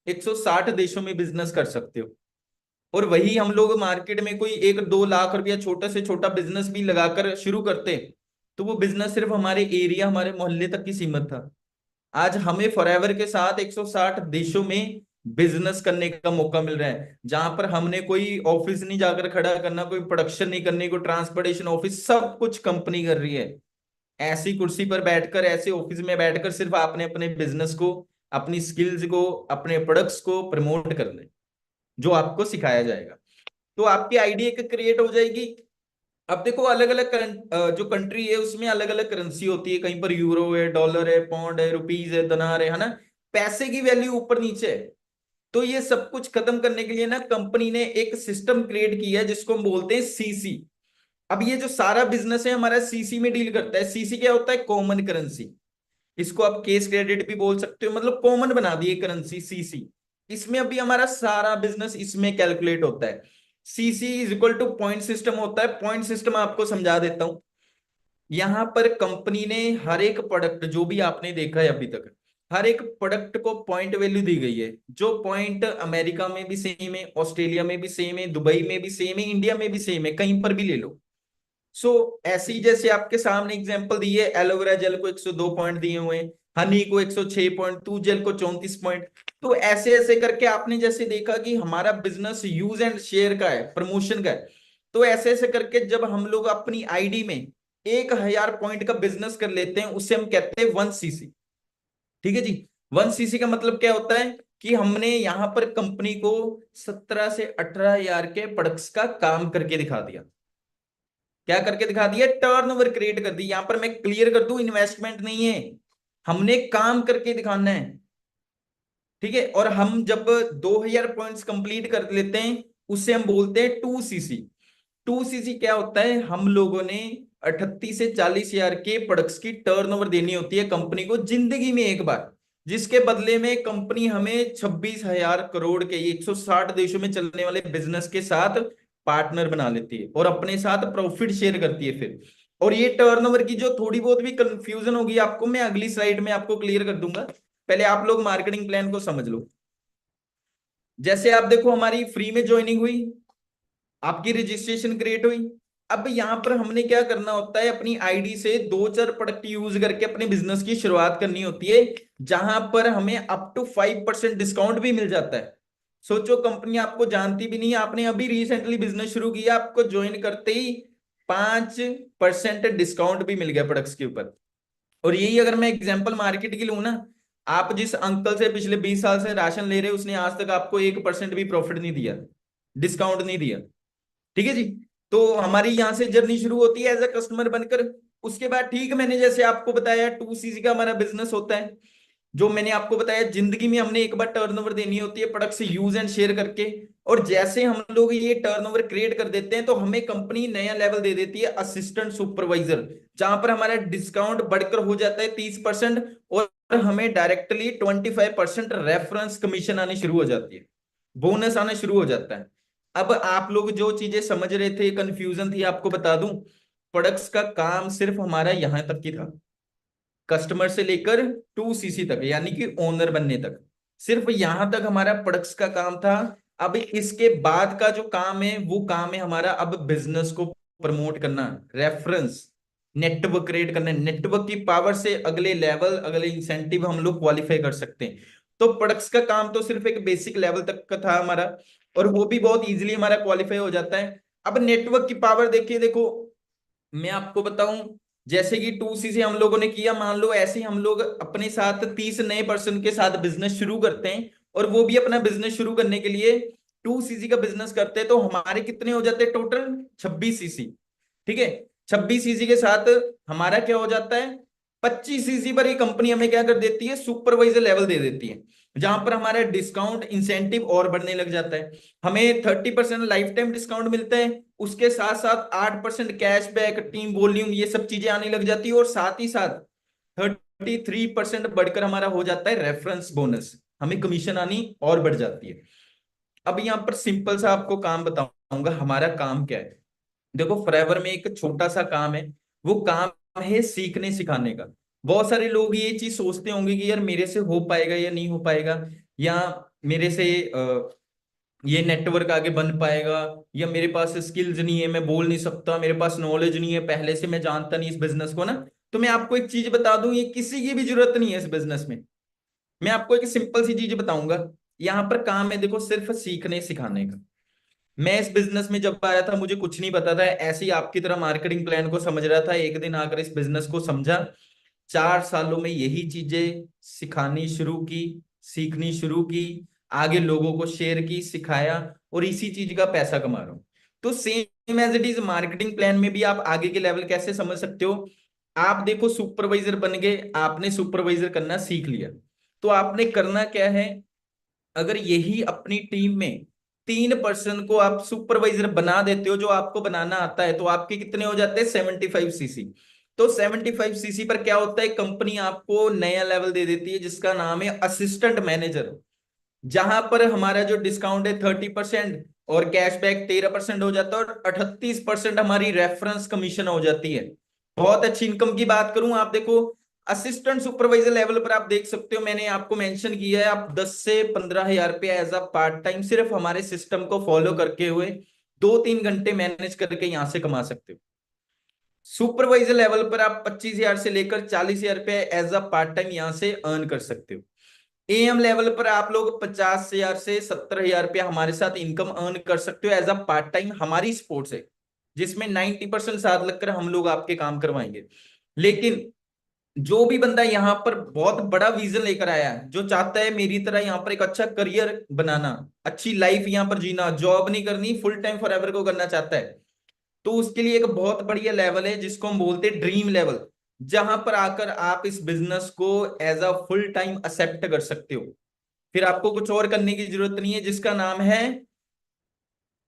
160 देशों में बिजनेस कर सकते हो। और वही हम लोग मार्केट में कोई 1-2 लाख रुपया छोटा से छोटा बिजनेस भी लगाकर शुरू करते, तो वो बिजनेस सिर्फ हमारे एरिया, हमारे मोहल्ले तक की सीमित था। आज हमें फॉरएवर के साथ 160 देशों में बिजनेस करने का मौका मिल रहा है, जहां पर हमने कोई ऑफिस नहीं जाकर खड़ा करना, कोई प्रोडक्शन नहीं करनी, कोई ट्रांसपोर्टेशन ऑफिस, सब कुछ कंपनी कर रही है। ऐसी कुर्सी पर बैठकर, ऐसे ऑफिस में बैठकर सिर्फ आपने अपने बिजनेस को, अपनी स्किल्स को, अपने प्रोडक्ट्स को प्रमोट करना है, जो आपको सिखाया जाएगा। तो आपकी आईडी एक क्रिएट हो जाएगी। अब देखो, अलग अलग जो कंट्री है उसमें अलग अलग करेंसी होती है, कहीं पर यूरो है, डॉलर है, पौंड है, रुपीज है, दिनार है ना। पैसे की वैल्यू ऊपर नीचे है। तो ये सब कुछ खत्म करने के लिए ना कंपनी ने एक सिस्टम क्रिएट किया है जिसको हम बोलते हैं सीसी। अब ये जो सारा बिजनेस है हमारा सीसी में डील करता है। सीसी क्या होता है? Common currency. इसको आप केस क्रेडिट भी बोल सकते हो, मतलब कॉमन बना दिए करेंसी सीसी। इसमें अभी हमारा सारा बिजनेस इसमें कैलकुलेट होता है। CC is equal two point system होता है। पॉइंट सिस्टम आपको समझा देता हूं। यहां पर कंपनी ने हर एक प्रोडक्ट जो भी आपने देखा है अभी तक, हर एक प्रोडक्ट को पॉइंट वैल्यू दी गई है। जो पॉइंट अमेरिका में भी सेम है, ऑस्ट्रेलिया में भी सेम है, दुबई में भी सेम है, इंडिया में भी सेम है, कहीं पर भी ले लो। सो ऐसे ही जैसे आपके सामने एग्जांपल दी है, एलोवेरा जेल को 102 पॉइंट दिए हुए हैं, हनी को 106 पॉइंट, तू जेल को 34 पॉइंट। तो ऐसे ऐसे करके आपने जैसे देखा कि हमारा बिजनेस यूज एंड शेयर का है, प्रमोशन का है। तो ऐसे ऐसे करके जब हम लोग अपनी आईडी में 1000 पॉइंट का बिजनेस कर लेते हैं, उससे हम कहते हैं 1 सीसी। ठीक है जी। 1 सीसी का मतलब क्या होता है कि हमने यहां पर कंपनी को 17 से 18 हजार के प्रोडक्ट्स का काम करके दिखा दिया। क्या करके दिखा दिया? टर्नओवर क्रिएट कर दी। यहां पर मैं क्लियर कर दूं, इन्वेस्टमेंट नहीं है, हमने काम करके दिखाना है। ठीक है। और हम जब 2000 पॉइंट्स कंप्लीट कर लेते हैं, उससे हम बोलते हैं 2 सीसी। 2 सीसी क्या होता है? हम लोगों ने 38 से 40 हजार के प्रोडक्ट्स की टर्नओवर देनी होती है कंपनी को जिंदगी में एक बार, जिसके बदले में कंपनी हमें 26 हजार करोड़ के 160 देशों में चलने वाले बिजनेस के साथ पार्टनर बना लेती है और अपने साथ प्रॉफिट शेयर करती है फिर। और ये टर्नओवर की जो थोड़ी बहुत भी कंफ्यूजन होगी आपको, मैं अगली स्लाइड में आपको क्लियर कर दूंगा। पहले आप लोग मार्केटिंग प्लान को समझ लो। जैसे आप देखो, हमारी फ्री में ज्वाइनिंग हुई, आपकी रजिस्ट्रेशन क्रिएट हुई। अब यहां पर हमने क्या करना होता है? अपनी आईडी से 2-4 प्रोडक्ट यूज करके अपने बिजनेस की शुरुआत करनी होती है, जहां पर हमें अप टू 5% डिस्काउंट भी मिल जाता है। सोचो, कंपनी आपको जानती भी नहीं है, आपने अभी रिसेंटली बिजनेस शुरू किया, आपको ज्वाइन करते ही 5% डिस्काउंट भी मिल गया प्रोडक्ट्स के ऊपर। और यही अगर मैं एग्जांपल मार्केट की लूं ना, आप जिस अंकल से पिछले 20 साल से राशन ले रहे हो, उसने आज तक आपको 1% भी प्रॉफिट नहीं दिया, डिस्काउंट नहीं दिया। ठीक है जी। तो हमारी यहां से जर्नी शुरू होती है एज अ कस्टमर बनकर। उसके बाद ठीक मैंने जैसे आपको बताया 2 सीसी का हमारा बिजनेस होता है। जो मैंने आपको बताया, जिंदगी में हमने एक बार टर्नओवर देनी होती है प्रोडक्ट से यूज एंड शेयर करके। और जैसे हम लोग ये टर्नओवर क्रिएट कर देते हैं, तो हमें कंपनी नया लेवल दे देती है, असिस्टेंट सुपरवाइजर, जहां पर हमारा डिस्काउंट बढ़कर हो जाता है 30%। और हमें डायरेक्टली 25% रेफरेंस कमीशन आनी शुरू हो जाती है, बोनस आना शुरू हो जाता है। अब आप लोग जो चीजें समझ रहे थे, कंफ्यूजन थी, आपको बता दूं, प्रोडक्ट्स का काम सिर्फ हमारा यहां तक ही था, कस्टमर से लेकर 2 सीसी तक, यानी कि ओनर बनने तक। सिर्फ यहां तक हमारा प्रोडक्ट्स का काम था। अब इसके बाद का जो काम है वो काम है हमारा अब बिजनेस को प्रमोट करना, रेफरेंस, नेटवर्क क्रिएट करना। नेटवर्क की पावर से अगले लेवल, अगले इंसेंटिव हम लोग क्वालिफाई कर सकते हैं। तो प्रोडक्ट्स का काम तो सिर्फ एक बेसिक लेवल तक का था हमारा, और वो भी बहुत इजीली हमारा क्वालिफाई हो जाता है। अब नेटवर्क की पावर देखिए, देखो मैं आपको बताऊं, जैसे कि 2C से हम लोगों ने किया, मान लो ऐसे ही हम लोग अपने साथ 30 नए पर्सन के साथ बिजनेस शुरू करते हैं, और वो भी अपना बिजनेस शुरू करने के लिए 2CC का बिजनेस करते हैं, तो हमारे कितने हो जाते हैं टोटल? 26CC। ठीक है, 26CC के साथ हमारा क्या हो जाता है? 25CC पर ये कंपनी हमें क्या कर देती है? सुपरवाइजर लेवल दे देती है, जहां पर हमारा डिस्काउंट इंसेंटिव और बढ़ने लग जाता है। हमें 30% लाइफ टाइम डिस्काउंट मिलता है, उसके साथ साथ 8% कैशबैक, टीम वॉल्यूम, ये सब चीजें आने लग जाती है, और साथ ही साथ 33% बढ़कर हमारा हो जाता है रेफरेंस बोनस, हमें कमीशन आनी और बढ़ जाती है। अब यहाँ पर सिंपल सा आपको काम बताऊंगा, हमारा काम क्या है। देखो फॉरएवर में एक छोटा सा काम है, वो काम है सीखने सिखाने का। बहुत सारे लोग ये चीज सोचते होंगे कि यार मेरे से हो पाएगा या नहीं हो पाएगा, या मेरे से ये नेटवर्क आगे बन पाएगा, या मेरे पास स्किल्स नहीं है, मैं बोल नहीं सकता, मेरे पास नॉलेज नहीं है, पहले से मैं जानता नहीं इस बिजनेस को ना। तो मैं आपको एक चीज बता दूं, ये किसी की भी जरूरत नहीं है इस बिजनेस में। मैं आपको एक सिंपल सी चीज बताऊंगा, यहाँ पर काम है देखो सिर्फ सीखने सिखाने का। मैं इस बिजनेस में जब आया था मुझे कुछ नहीं पता था, ऐसे ही आपकी तरह मार्केटिंग प्लान को समझ रहा था, एक दिन आकर इस बिजनेस को समझा। 4 सालों में यही चीजें सिखानी शुरू की, सीखनी शुरू की, आगे लोगों को शेयर की, सिखाया, और इसी चीज का पैसा कमा रहा हूं। तो same as it is marketing plan में भी आप आगे के लेवल कैसे समझ सकते हो? आप देखो सुपरवाइजर बन गए, आपने सुपरवाइजर करना सीख लिया, तो आपने करना क्या है? अगर यही अपनी टीम में 3 पर्सन को आप सुपरवाइजर बना देते हो, जो आपको बनाना आता है, तो आपके कितने हो जाते हैं? 75CC। तो 75CC पर क्या होता है? कंपनी आपको नया लेवल दे देती है जिसका नाम है असिस्टेंट मैनेजर, जहां पर हमारा जो डिस्काउंट है 30% और कैशबैक 13% हो जाता है, और 38% हमारी रेफरेंस कमीशन हो जाती है। बहुत अच्छी इनकम की बात करूं, आप देखो असिस्टेंट सुपरवाइजर लेवल पर आप देख सकते हो, मैंने आपको मेंशन किया है, आप 10 से 15 हजार रुपया एज अ पार्ट टाइम सिर्फ हमारे सिस्टम को फॉलो करके हुए 2-3 घंटे मैनेज करके यहां से कमा सकते हो। सुपरवाइजर लेवल पर आप 25 हजार से लेकर 40 हजार रुपया एज अ पार्ट टाइम यहां से अर्न कर सकते हो। AM लेवल पर आप लोग 50 हजार से 70 हजार रुपया हमारे साथ इनकम अर्न कर सकते हो एज अ पार्ट टाइम हमारी स्पोर्ट्स है, जिसमें 90% साथ लगकर हम लोग आपके काम करवाएंगे। लेकिन जो भी बंदा यहाँ पर बहुत बड़ा विजन लेकर आया है, जो चाहता है मेरी तरह यहाँ पर एक अच्छा करियर बनाना, अच्छी लाइफ यहाँ पर जीना, जॉब नहीं करनी, फुल टाइम फॉरएवर को करना चाहता है, तो उसके लिए एक बहुत बढ़िया लेवल है जिसको हम बोलते हैं ड्रीम लेवल, जहां पर आकर आप इस बिजनेस को as a full time accept कर सकते हो। फिर आपको कुछ और करने की जरूरत नहीं है, जिसका नाम है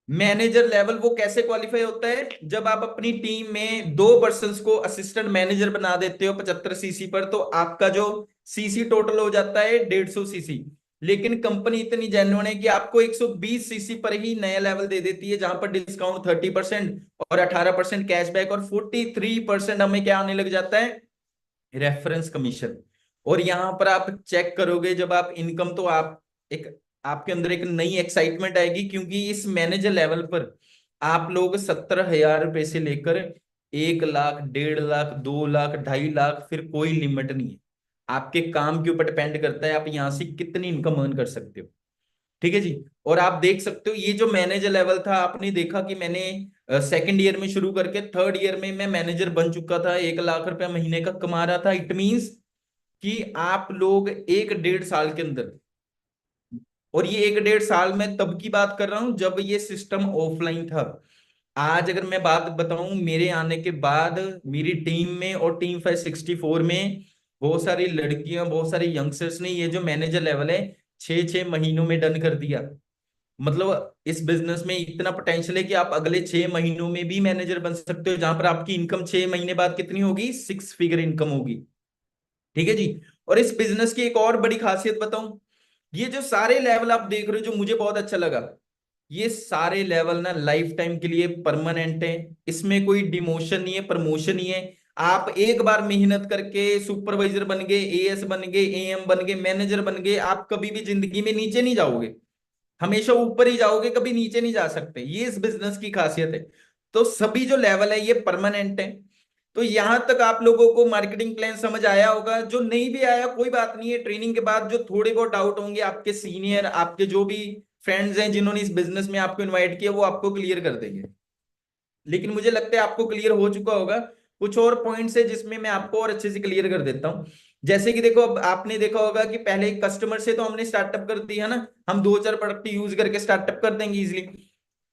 मैनेजर लेवल। वो कैसे क्वालिफाई होता है? जब आप अपनी टीम में 2 पर्सन को असिस्टेंट मैनेजर बना देते हो 75CC पर, तो आपका जो CC टोटल हो जाता है 150CC। लेकिन कंपनी इतनी जेन्युइन है कि आपको 120CC पर ही नया लेवल दे देती है, जहां पर डिस्काउंट 30% और 18% कैशबैक और 43% हमें क्या आने लग जाता है? Reference commission. और यहां पर आप चेक करोगे जब आप इनकम, तो आप एक, आपके अंदर एक नई एक्साइटमेंट आएगी, क्योंकि इस मैनेजर लेवल पर आप लोग 70 हजार रुपए से लेकर 1 लाख, 1.5 लाख, 2 लाख, 2.5 लाख, फिर कोई लिमिट नहीं है। आपके काम के ऊपर डिपेंड करता है आप यहां से कितनी इनकम अर्न कर सकते हो। ठीक है जी। और आप देख सकते हो ये जो मैनेजर लेवल था, आपने देखा कि मैंने सेकंड ईयर में शुरू करके थर्ड ईयर में मैं मैनेजर बन चुका था, 1 लाख रुपया महीने का कमा रहा था। इट मीन्स कि आप लोग 1-1.5 साल के अंदर, और ये 1-1.5 साल में तब की बात कर रहा हूं जब ये सिस्टम ऑफलाइन था। आज अगर मैं बात बताऊं, मेरे आने के बाद मेरी टीम में और टीम 564 में बहुत सारी लड़कियां, बहुत सारे यंगस्टर्स ने ये जो मैनेजर लेवल है 6-6 महीनों में डन कर दिया। मतलब इस बिजनेस में इतना पोटेंशियल है कि आप अगले 6 महीनों में भी मैनेजर बन सकते हो, जहां पर आपकी इनकम 6 महीने बाद कितनी होगी? 6 फिगर इनकम होगी। ठीक है जी। और इस बिजनेस की एक और बड़ी खासियत बताऊं, ये जो सारे लेवल आप देख रहे हो, जो मुझे बहुत अच्छा लगा, ये सारे लेवल ना लाइफ टाइम के लिए परमानेंट है। इसमें कोई डिमोशन नहीं है, प्रमोशन नहीं है। आप एक बार मेहनत करके सुपरवाइजर बन गए, AS बन गए, AM बन गए, मैनेजर बन गए, आप कभी भी जिंदगी में नीचे नहीं जाओगे। हमेशा ऊपर ही जाओगे, कभी नीचे नहीं जा सकते, ये इस बिजनेस की खासियत है। तो सभी जो लेवल है ये परमानेंट है। तो यहां तक आप लोगों को मार्केटिंग प्लान समझ आया होगा। जो नहीं भी आया कोई बात नहीं है, ट्रेनिंग के बाद जो थोड़े बहुत डाउट होंगे, आपके सीनियर, आपके जो भी फ्रेंड्स हैं जिन्होंने इस बिजनेस में आपको इन्वाइट किया, वो आपको क्लियर कर देंगे। लेकिन मुझे लगता है आपको क्लियर हो चुका होगा। कुछ और पॉइंट्स है जिसमें मैं आपको और अच्छे से क्लियर कर देता हूं। जैसे कि देखो, अब आपने देखा होगा कि पहले कस्टमर से तो हमने स्टार्टअप कर दिया ना, हम दो चार प्रोडक्ट यूज करके स्टार्टअप कर देंगे इजिली।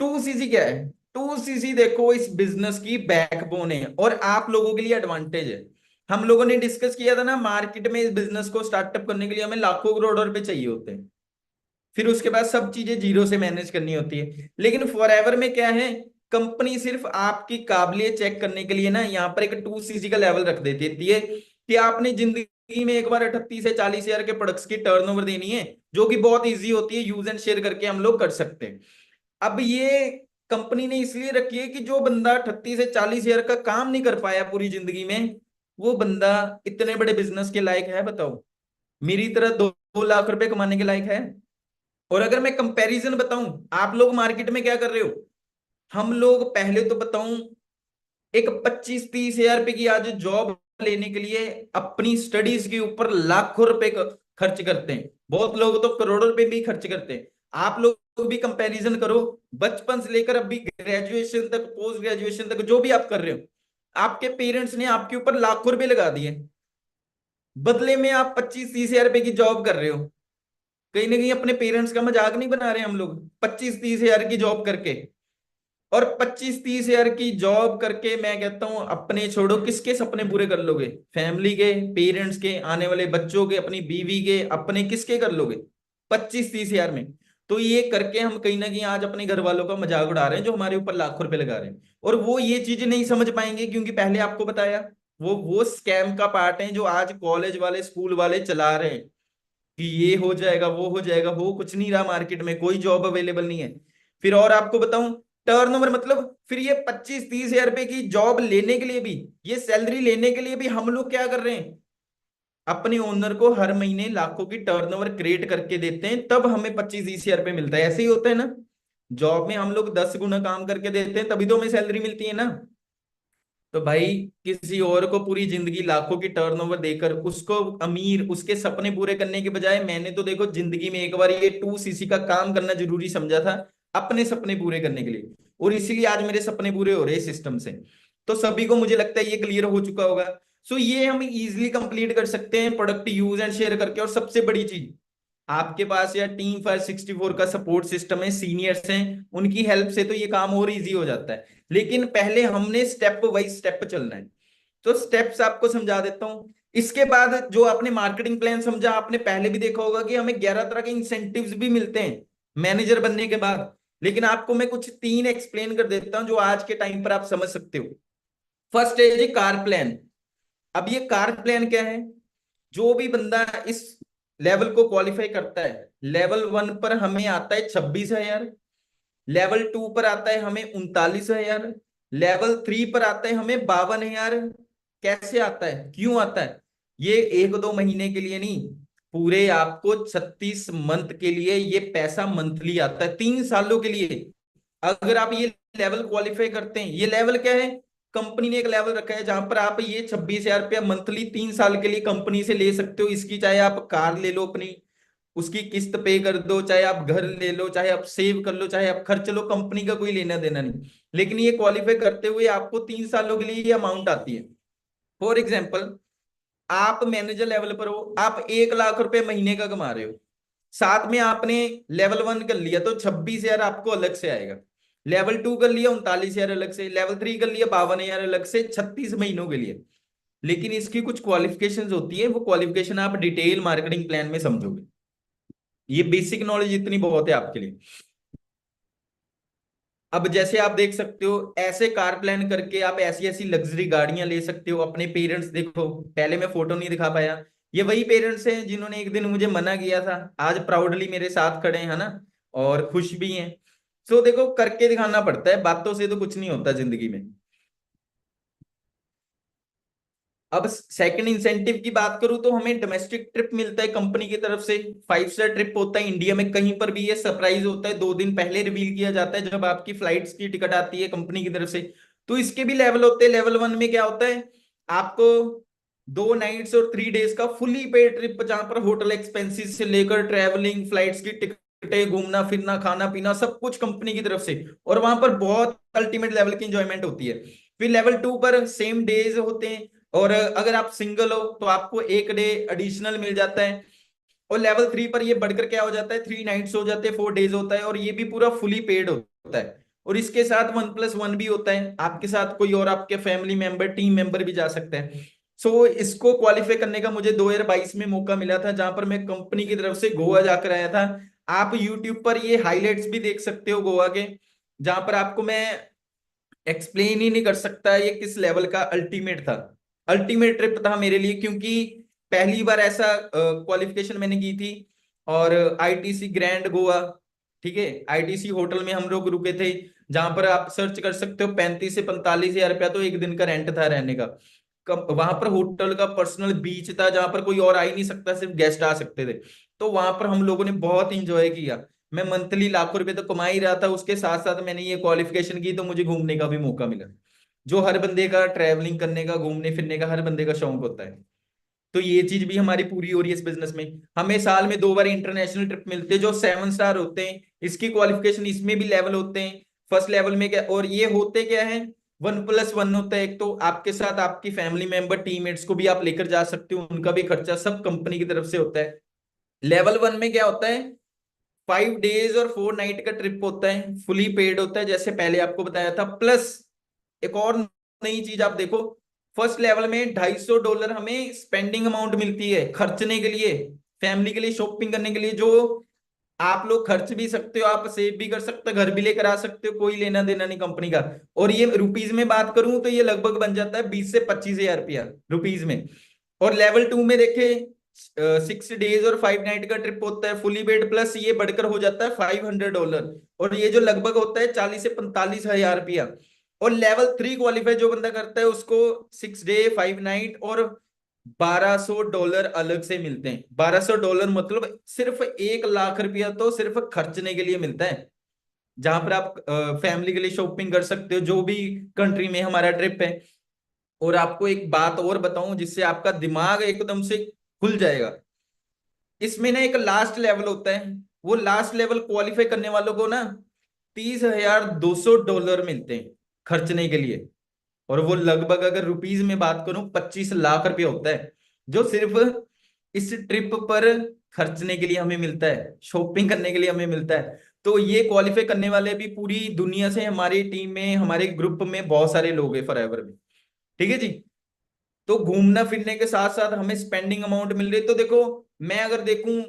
2cc क्या है? 2cc देखो इस बिजनेस की बैकबोन है और आप लोगों के लिए एडवांटेज है। हम लोगों ने डिस्कस किया था ना, मार्केट में इस बिजनेस को स्टार्टअप करने के लिए हमें लाखों करोड़ रुपए चाहिए होते हैं। फिर उसके बाद सब चीजें जीरो से मैनेज करनी होती है। लेकिन फॉरएवर में क्या है, कंपनी सिर्फ आपकी काबिलियत चेक करने के लिए ना यहाँ पर एक 2cc का लेवल रख देती है कि आपने जिंदगी में एक बार 38 से 40 हजार के प्रोडक्ट्स की टर्नओवर देनी है, जो कि बहुत इजी होती है, यूज एंड शेयर करके हम लोग कर सकते हैं। अब ये कंपनी ने इसलिए रखी है कि जो बंदा 38 से 40 हजार का काम नहीं कर पाया पूरी जिंदगी में, वो बंदा इतने बड़े बिजनेस के लायक है बताओ? मेरी तरह 2 लाख रुपए कमाने के लायक है? और अगर मैं कंपैरिजन बताऊं, आप लोग मार्केट में क्या कर रहे हो? हम लोग पहले तो बताऊं, एक 25-30 हजार रुपए की आज जॉब लेने के लिए अपनी स्टडीज के ऊपर लाखों रुपए खर्च करते हैं। बहुत लोग तो करोड़ों रुपए भी खर्च करते हैं। आप लोग भी कंपैरिजन करो, बचपन से लेकर अभी ग्रेजुएशन तक, पोस्ट ग्रेजुएशन तक जो भी आप कर रहे हो, आपके पेरेंट्स ने आपके ऊपर लाखों रुपए लगा दिए, बदले में आप 25-30 हजार रुपए की जॉब कर रहे हो। कहीं ना कहीं अपने पेरेंट्स का मजाक नहीं बना रहे हम लोग 25-30 हजार की जॉब करके? और 25-30 हजार की जॉब करके मैं कहता हूं अपने छोड़ो, किसके सपने पूरे कर लोगे? फैमिली के, पेरेंट्स के, आने वाले बच्चों के, अपनी बीवी के, अपने किसके कर लोगे 25-30 हजार में? तो ये करके हम कहीं ना कहीं आज अपने घर वालों का मजाक उड़ा रहे हैं, जो हमारे ऊपर लाखों रुपए लगा रहे हैं। और वो ये चीजें नहीं समझ पाएंगे क्योंकि पहले आपको बताया, वो स्कैम का पार्ट है जो आज कॉलेज वाले, स्कूल वाले चला रहे हैं कि ये हो जाएगा, वो हो जाएगा। हो कुछ नहीं रहा, मार्केट में कोई जॉब अवेलेबल नहीं है। फिर और आपको बताऊं, टर्नओवर मतलब फिर ये 25-30 हजार रुपए की जॉब लेने के लिए भी, ये सैलरी लेने के लिए भी हम लोग क्या कर रहे हैं, अपने ओनर को हर महीने लाखों की टर्नओवर क्रिएट करके देते हैं, तब हमें 25-30 हजार रुपए मिलता है। ऐसे ही होता है ना, जॉब में हम लोग 10 गुना काम करके देते हैं तभी तो हमें सैलरी मिलती है ना। तो भाई, किसी और को पूरी जिंदगी लाखों की टर्नओवर देकर उसको अमीर, उसके सपने पूरे करने के बजाय, मैंने तो देखो जिंदगी में एक बार ये 2cc का काम करना जरूरी समझा था अपने सपने पूरे करने के लिए, और इसीलिए आज मेरे सपने पूरे हो रहे हैं सिस्टम से। तो सभी को मुझे लगता है ये क्लियर हो चुका होगा। सो ये हम इजीली कंप्लीट कर सकते हैं प्रोडक्ट यूज एंड शेयर करके। और सबसे बड़ी चीज, आपके पास या टीम 564 का सपोर्ट सिस्टम है, सीनियर्स हैं, उनकी हेल्प से तो ये काम और इजी हो जाता है। लेकिन पहले हमने स्टेप वाइज स्टेप चलना है। तो स्टेप्स आपको समझा देता हूं। इसके बाद जो आपने मार्केटिंग प्लान समझा, आपने पहले भी देखा होगा कि हमें 11 तरह के इंसेंटिव्स भी मिलते हैं मैनेजर बनने के बाद। लेकिन आपको मैं कुछ 3 एक्सप्लेन कर देता हूं जो आज के टाइम पर आप समझ सकते हो। फर्स्ट है जी कार प्लान। अब ये कार प्लान क्या है? जो भी बंदा इस लेवल को क्वालिफाई करता है, लेवल 1 पर हमें आता है 26 हजार, लेवल 2 पर आता है हमें 39 हजार, लेवल 3 पर आता है हमें 52 हजार। कैसे आता है, क्यों आता है? ये 1-2 महीने के लिए नहीं, पूरे आपको 36 मंथ के लिए ये पैसा मंथली आता है, 3 सालों के लिए। अगर आप ये लेवल क्वालिफाई करते हैं, ये लेवल क्या है, कंपनी ने एक लेवल रखा है जहां पर आप ये 26 हजार रुपया मंथली 3 साल के लिए कंपनी से ले सकते हो। इसकी चाहे आप कार ले लो अपनी, उसकी किस्त पे कर दो, चाहे आप घर ले लो, चाहे आप सेव कर लो, चाहे आप खर्च लो, कंपनी का कोई लेना देना नहीं। लेकिन ये क्वालिफाई करते हुए आपको 3 सालों के लिए ये अमाउंट आती है। फॉर एग्जाम्पल, आप मैनेजर लेवल पर हो, आप 1 लाख रुपए महीने का कमा रहे हो, साथ में आपने लेवल 1 कर लिया तो 26 हजार आपको अलग से आएगा, लेवल 2 कर लिया 39 हजार अलग से, लेवल 3 कर लिया 52 हजार अलग से 36 महीनों के लिए। लेकिन इसकी कुछ क्वालिफिकेशंस होती है, वो क्वालिफिकेशन आप डिटेल मार्केटिंग प्लान में समझोगे। ये बेसिक नॉलेज इतनी बहुत है आपके लिए। अब जैसे आप देख सकते हो, ऐसे कार प्लान करके आप ऐसी ऐसी लग्जरी गाड़ियां ले सकते हो। अपने पेरेंट्स देखो, पहले मैं फोटो नहीं दिखा पाया, ये वही पेरेंट्स हैं जिन्होंने एक दिन मुझे मना किया था, आज प्राउडली मेरे साथ खड़े हैं, है ना, और खुश भी हैं। सो देखो, करके दिखाना पड़ता है, बातों से तो कुछ नहीं होता जिंदगी में। अब सेकंड इंसेंटिव की बात करूं तो हमें डोमेस्टिक ट्रिप मिलता है कंपनी की तरफ से, 5 स्टार ट्रिप होता है इंडिया में कहीं पर भी, ये सरप्राइज होता है, 2 दिन पहले रिवील किया जाता है जब आपकी फ्लाइट्स की टिकट आती है कंपनी की तरफ से। तो इसके भी लेवल होते हैं। लेवल 1 में क्या होता है, आपको 2 नाइट्स और 3 डेज का फुली पेड ट्रिप, जहां पर होटल एक्सपेंसेस से लेकर ट्रेवलिंग, फ्लाइट्स की टिकटें, घूमना फिरना, खाना पीना, सब कुछ कंपनी की तरफ से, और वहां पर बहुत अल्टीमेट लेवल की इंजॉयमेंट होती है। फिर लेवल 2 पर सेम डेज होते हैं, और अगर आप सिंगल हो तो आपको 1 डे एडिशनल मिल जाता है। और लेवल 3 पर ये बढ़कर क्या हो जाता है, 3 नाइट्स हो जाते हैं, 4 डेज होता है, और ये भी पूरा फुली पेड होता है। और इसके साथ 1+1 भी होता है, आपके साथ कोई और आपके फैमिली मेंबर, टीम मेंबर भी जा सकते हैं। सो इसको क्वालिफाई करने का मुझे 2022 में मौका मिला था, जहां पर मैं कंपनी की तरफ से गोवा जाकर आया था। आप यूट्यूब पर ये हाईलाइट्स भी देख सकते हो गोवा के, जहां पर आपको मैं एक्सप्लेन ही नहीं कर सकता ये किस लेवल का अल्टीमेट था। अल्टीमेट ट्रिप था मेरे लिए, क्योंकि पहली बार ऐसा क्वालिफिकेशन मैंने की थी। और आईटीसी ग्रैंड गोवा, ठीक है, आईटीसी होटल में हम लोग रुके थे, जहां पर आप सर्च कर सकते हो 35 से 45 हजार रुपया तो एक दिन का रेंट था रहने का। वहां पर होटल का पर्सनल बीच था, जहां पर कोई और आ ही नहीं सकता, सिर्फ गेस्ट आ सकते थे। तो वहां पर हम लोगों ने बहुत इंजॉय किया। मैं मंथली लाखों रुपए तो कमा ही रहा था, उसके साथ साथ मैंने ये क्वालिफिकेशन की, तो मुझे घूमने का भी मौका मिला। जो हर बंदे का, ट्रैवलिंग करने का, घूमने फिरने का हर बंदे का शौक होता है। तो ये चीज भी हमारी पूरी हो रही है इस बिजनेस में। हमें साल में 2 बार इंटरनेशनल ट्रिप मिलते हैं जो 7 स्टार होते हैं। इसकी क्वालिफिकेशन, इसमें भी लेवल होते हैं। फर्स्ट लेवल में क्या, और ये होते क्या है, 1+1 होता है। एक तो आपके साथ आपकी फैमिली मेंबर, टीममेट्स को भी आप लेकर जा सकते हो, उनका भी खर्चा सब कंपनी की तरफ से होता है। लेवल 1 में क्या होता है, 5 डेज और 4 नाइट का ट्रिप होता है, फुली पेड होता है, जैसे पहले आपको बताया था। प्लस एक और नई चीज आप देखो, फर्स्ट लेवल में $250 हमें स्पेंडिंग अमाउंट मिलती है खर्चने के लिए, फैमिली के लिए शॉपिंग करने के लिए, जो आप लोग खर्च भी सकते हो, आप सेव भी कर सकते हो, घर भी लेकर आ सकते हो, कोई लेना देना नहीं कंपनी का। और ये रुपीज में बात करूं तो ये लगभग बन जाता है 20 से 25 हजार रुपया रुपीज में। और लेवल 2 में देखे, 6 डेज और 5 नाइट का ट्रिप होता है फुली पेड, प्लस ये बढ़कर हो जाता है $500, और ये जो लगभग होता है 40 से 45 हजार रुपया। और लेवल 3 क्वालिफाई जो बंदा करता है उसको 6 डे 5 नाइट और $1200 अलग से मिलते हैं। $1200 मतलब सिर्फ 1 लाख रुपया तो सिर्फ खर्चने के लिए मिलता है, जहां पर आप फैमिली के लिए शॉपिंग कर सकते हो, जो भी कंट्री में हमारा ट्रिप है। और आपको एक बात और बताऊं जिससे आपका दिमाग एकदम से खुल जाएगा, इसमें ना एक लास्ट लेवल होता है। वो लास्ट लेवल क्वालिफाई करने वालों को ना $30,200 मिलते हैं खर्चने के लिए। और वो लगभग, अगर रुपीज में बात करूं, 25 लाख रुपया होता है, जो सिर्फ इस ट्रिप पर खर्चने के लिए हमें मिलता है, शॉपिंग करने के लिए हमें मिलता है। तो ये क्वालिफाई करने वाले भी पूरी दुनिया से, हमारी टीम में, हमारे ग्रुप में बहुत सारे लोग हैं फॉरएवर में। ठीक है जी। तो घूमना फिरने के साथ साथ हमें स्पेंडिंग अमाउंट मिल रही है। तो देखो, मैं अगर देखूं,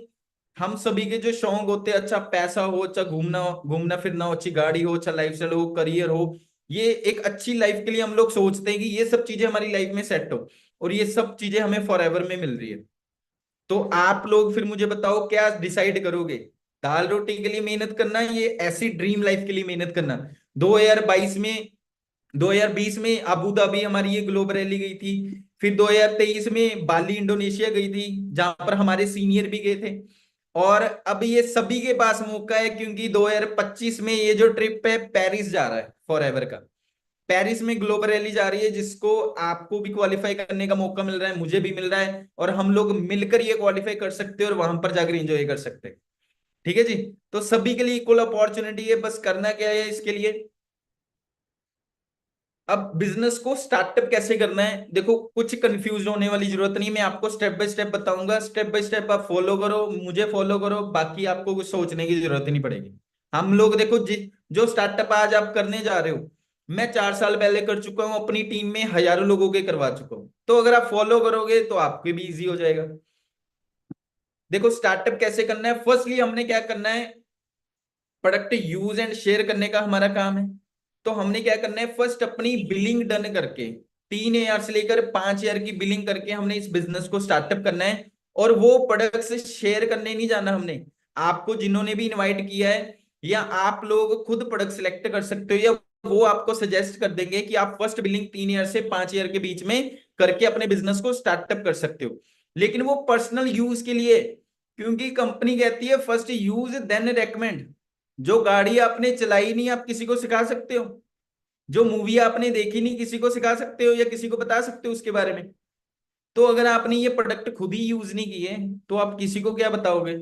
हम सभी के जो शौक होते हैं, अच्छा पैसा हो, अच्छा घूमना घूमना फिरना हो, अच्छी गाड़ी हो, अच्छा लाइफस्टाइल हो, करियर हो, ये एक अच्छी लाइफ के लिए हम लोग सोचते हैं कि ये सब चीजें हमारी लाइफ में सेट हो, और ये सब चीजें हमें फॉरएवर में मिल रही है। तो आप लोग फिर मुझे बताओ क्या डिसाइड करोगे, दाल रोटी के लिए मेहनत करना, ये ऐसी ड्रीम लाइफ के लिए मेहनत करना। 2022 में 2020 में अबू धाबी हमारी ये ग्लोबल रैली गई थी। फिर 2023 में बाली इंडोनेशिया गई थी, जहां पर हमारे सीनियर भी गए थे। और अब ये सभी के पास मौका है, क्योंकि 2025 में ये जो ट्रिप है पेरिस जा रहा है फॉरएवर का। पेरिस में ग्लोबल रैली जा रही है, जिसको आपको भी क्वालिफाई करने का मौका मिल रहा है, मुझे भी मिल रहा है, और हम लोग मिलकर ये क्वालिफाई कर सकते हैं और वहां पर जाकर एंजॉय कर सकते हैं। ठीक है जी। तो सभी के लिए इक्वल अपॉर्चुनिटी है, बस करना क्या है इसके लिए। अब बिजनेस को स्टार्टअप कैसे करना है, देखो कुछ कंफ्यूज होने वाली जरूरत नहीं, मैं आपको स्टेप बाय स्टेप बताऊंगा। स्टेप बाय स्टेप आप फॉलो करो, मुझे फॉलो करो, बाकी आपको कुछ सोचने की जरूरत ही नहीं पड़ेगी। हम लोग देखो जो स्टार्टअप आज आप करने जा रहे हो, मैं 4 साल पहले कर चुका हूं, अपनी टीम में हजारों लोगों के करवा चुका हूं। तो अगर आप फॉलो करोगे तो आपके भी इजी हो जाएगा। देखो स्टार्टअप कैसे करना है, फर्स्टली हमने क्या करना है, प्रोडक्ट यूज एंड शेयर करने का हमारा काम है। तो हमने क्या करना है, फर्स्ट अपनी बिलिंग डन करके 3 हजार से लेकर 5 हजार की बिलिंग करके हमने इस बिजनेस को स्टार्टअप करना है। और वो प्रोडक्ट्स शेयर करने नहीं जाना हमने, आपको जिन्होंने भी इनवाइट किया है, या आप लोग खुद प्रोडक्ट सिलेक्ट कर सकते हो, या वो आपको सजेस्ट कर देंगे कि आप फर्स्ट बिलिंग 3 ईयर से 5 ईयर के बीच में करके अपने बिजनेस को स्टार्टअप कर सकते हो, लेकिन वो पर्सनल यूज के लिए, क्योंकि कंपनी कहती है फर्स्ट यूज देन रेकमेंड। जो गाड़ी आपने चलाई नहीं आप किसी को सिखा सकते हो? जो मूवी आपने देखी नहीं किसी को सिखा सकते हो या किसी को बता सकते हो उसके बारे में? तो अगर आपने ये प्रोडक्ट खुद ही यूज नहीं किए तो आप किसी को क्या बताओगे?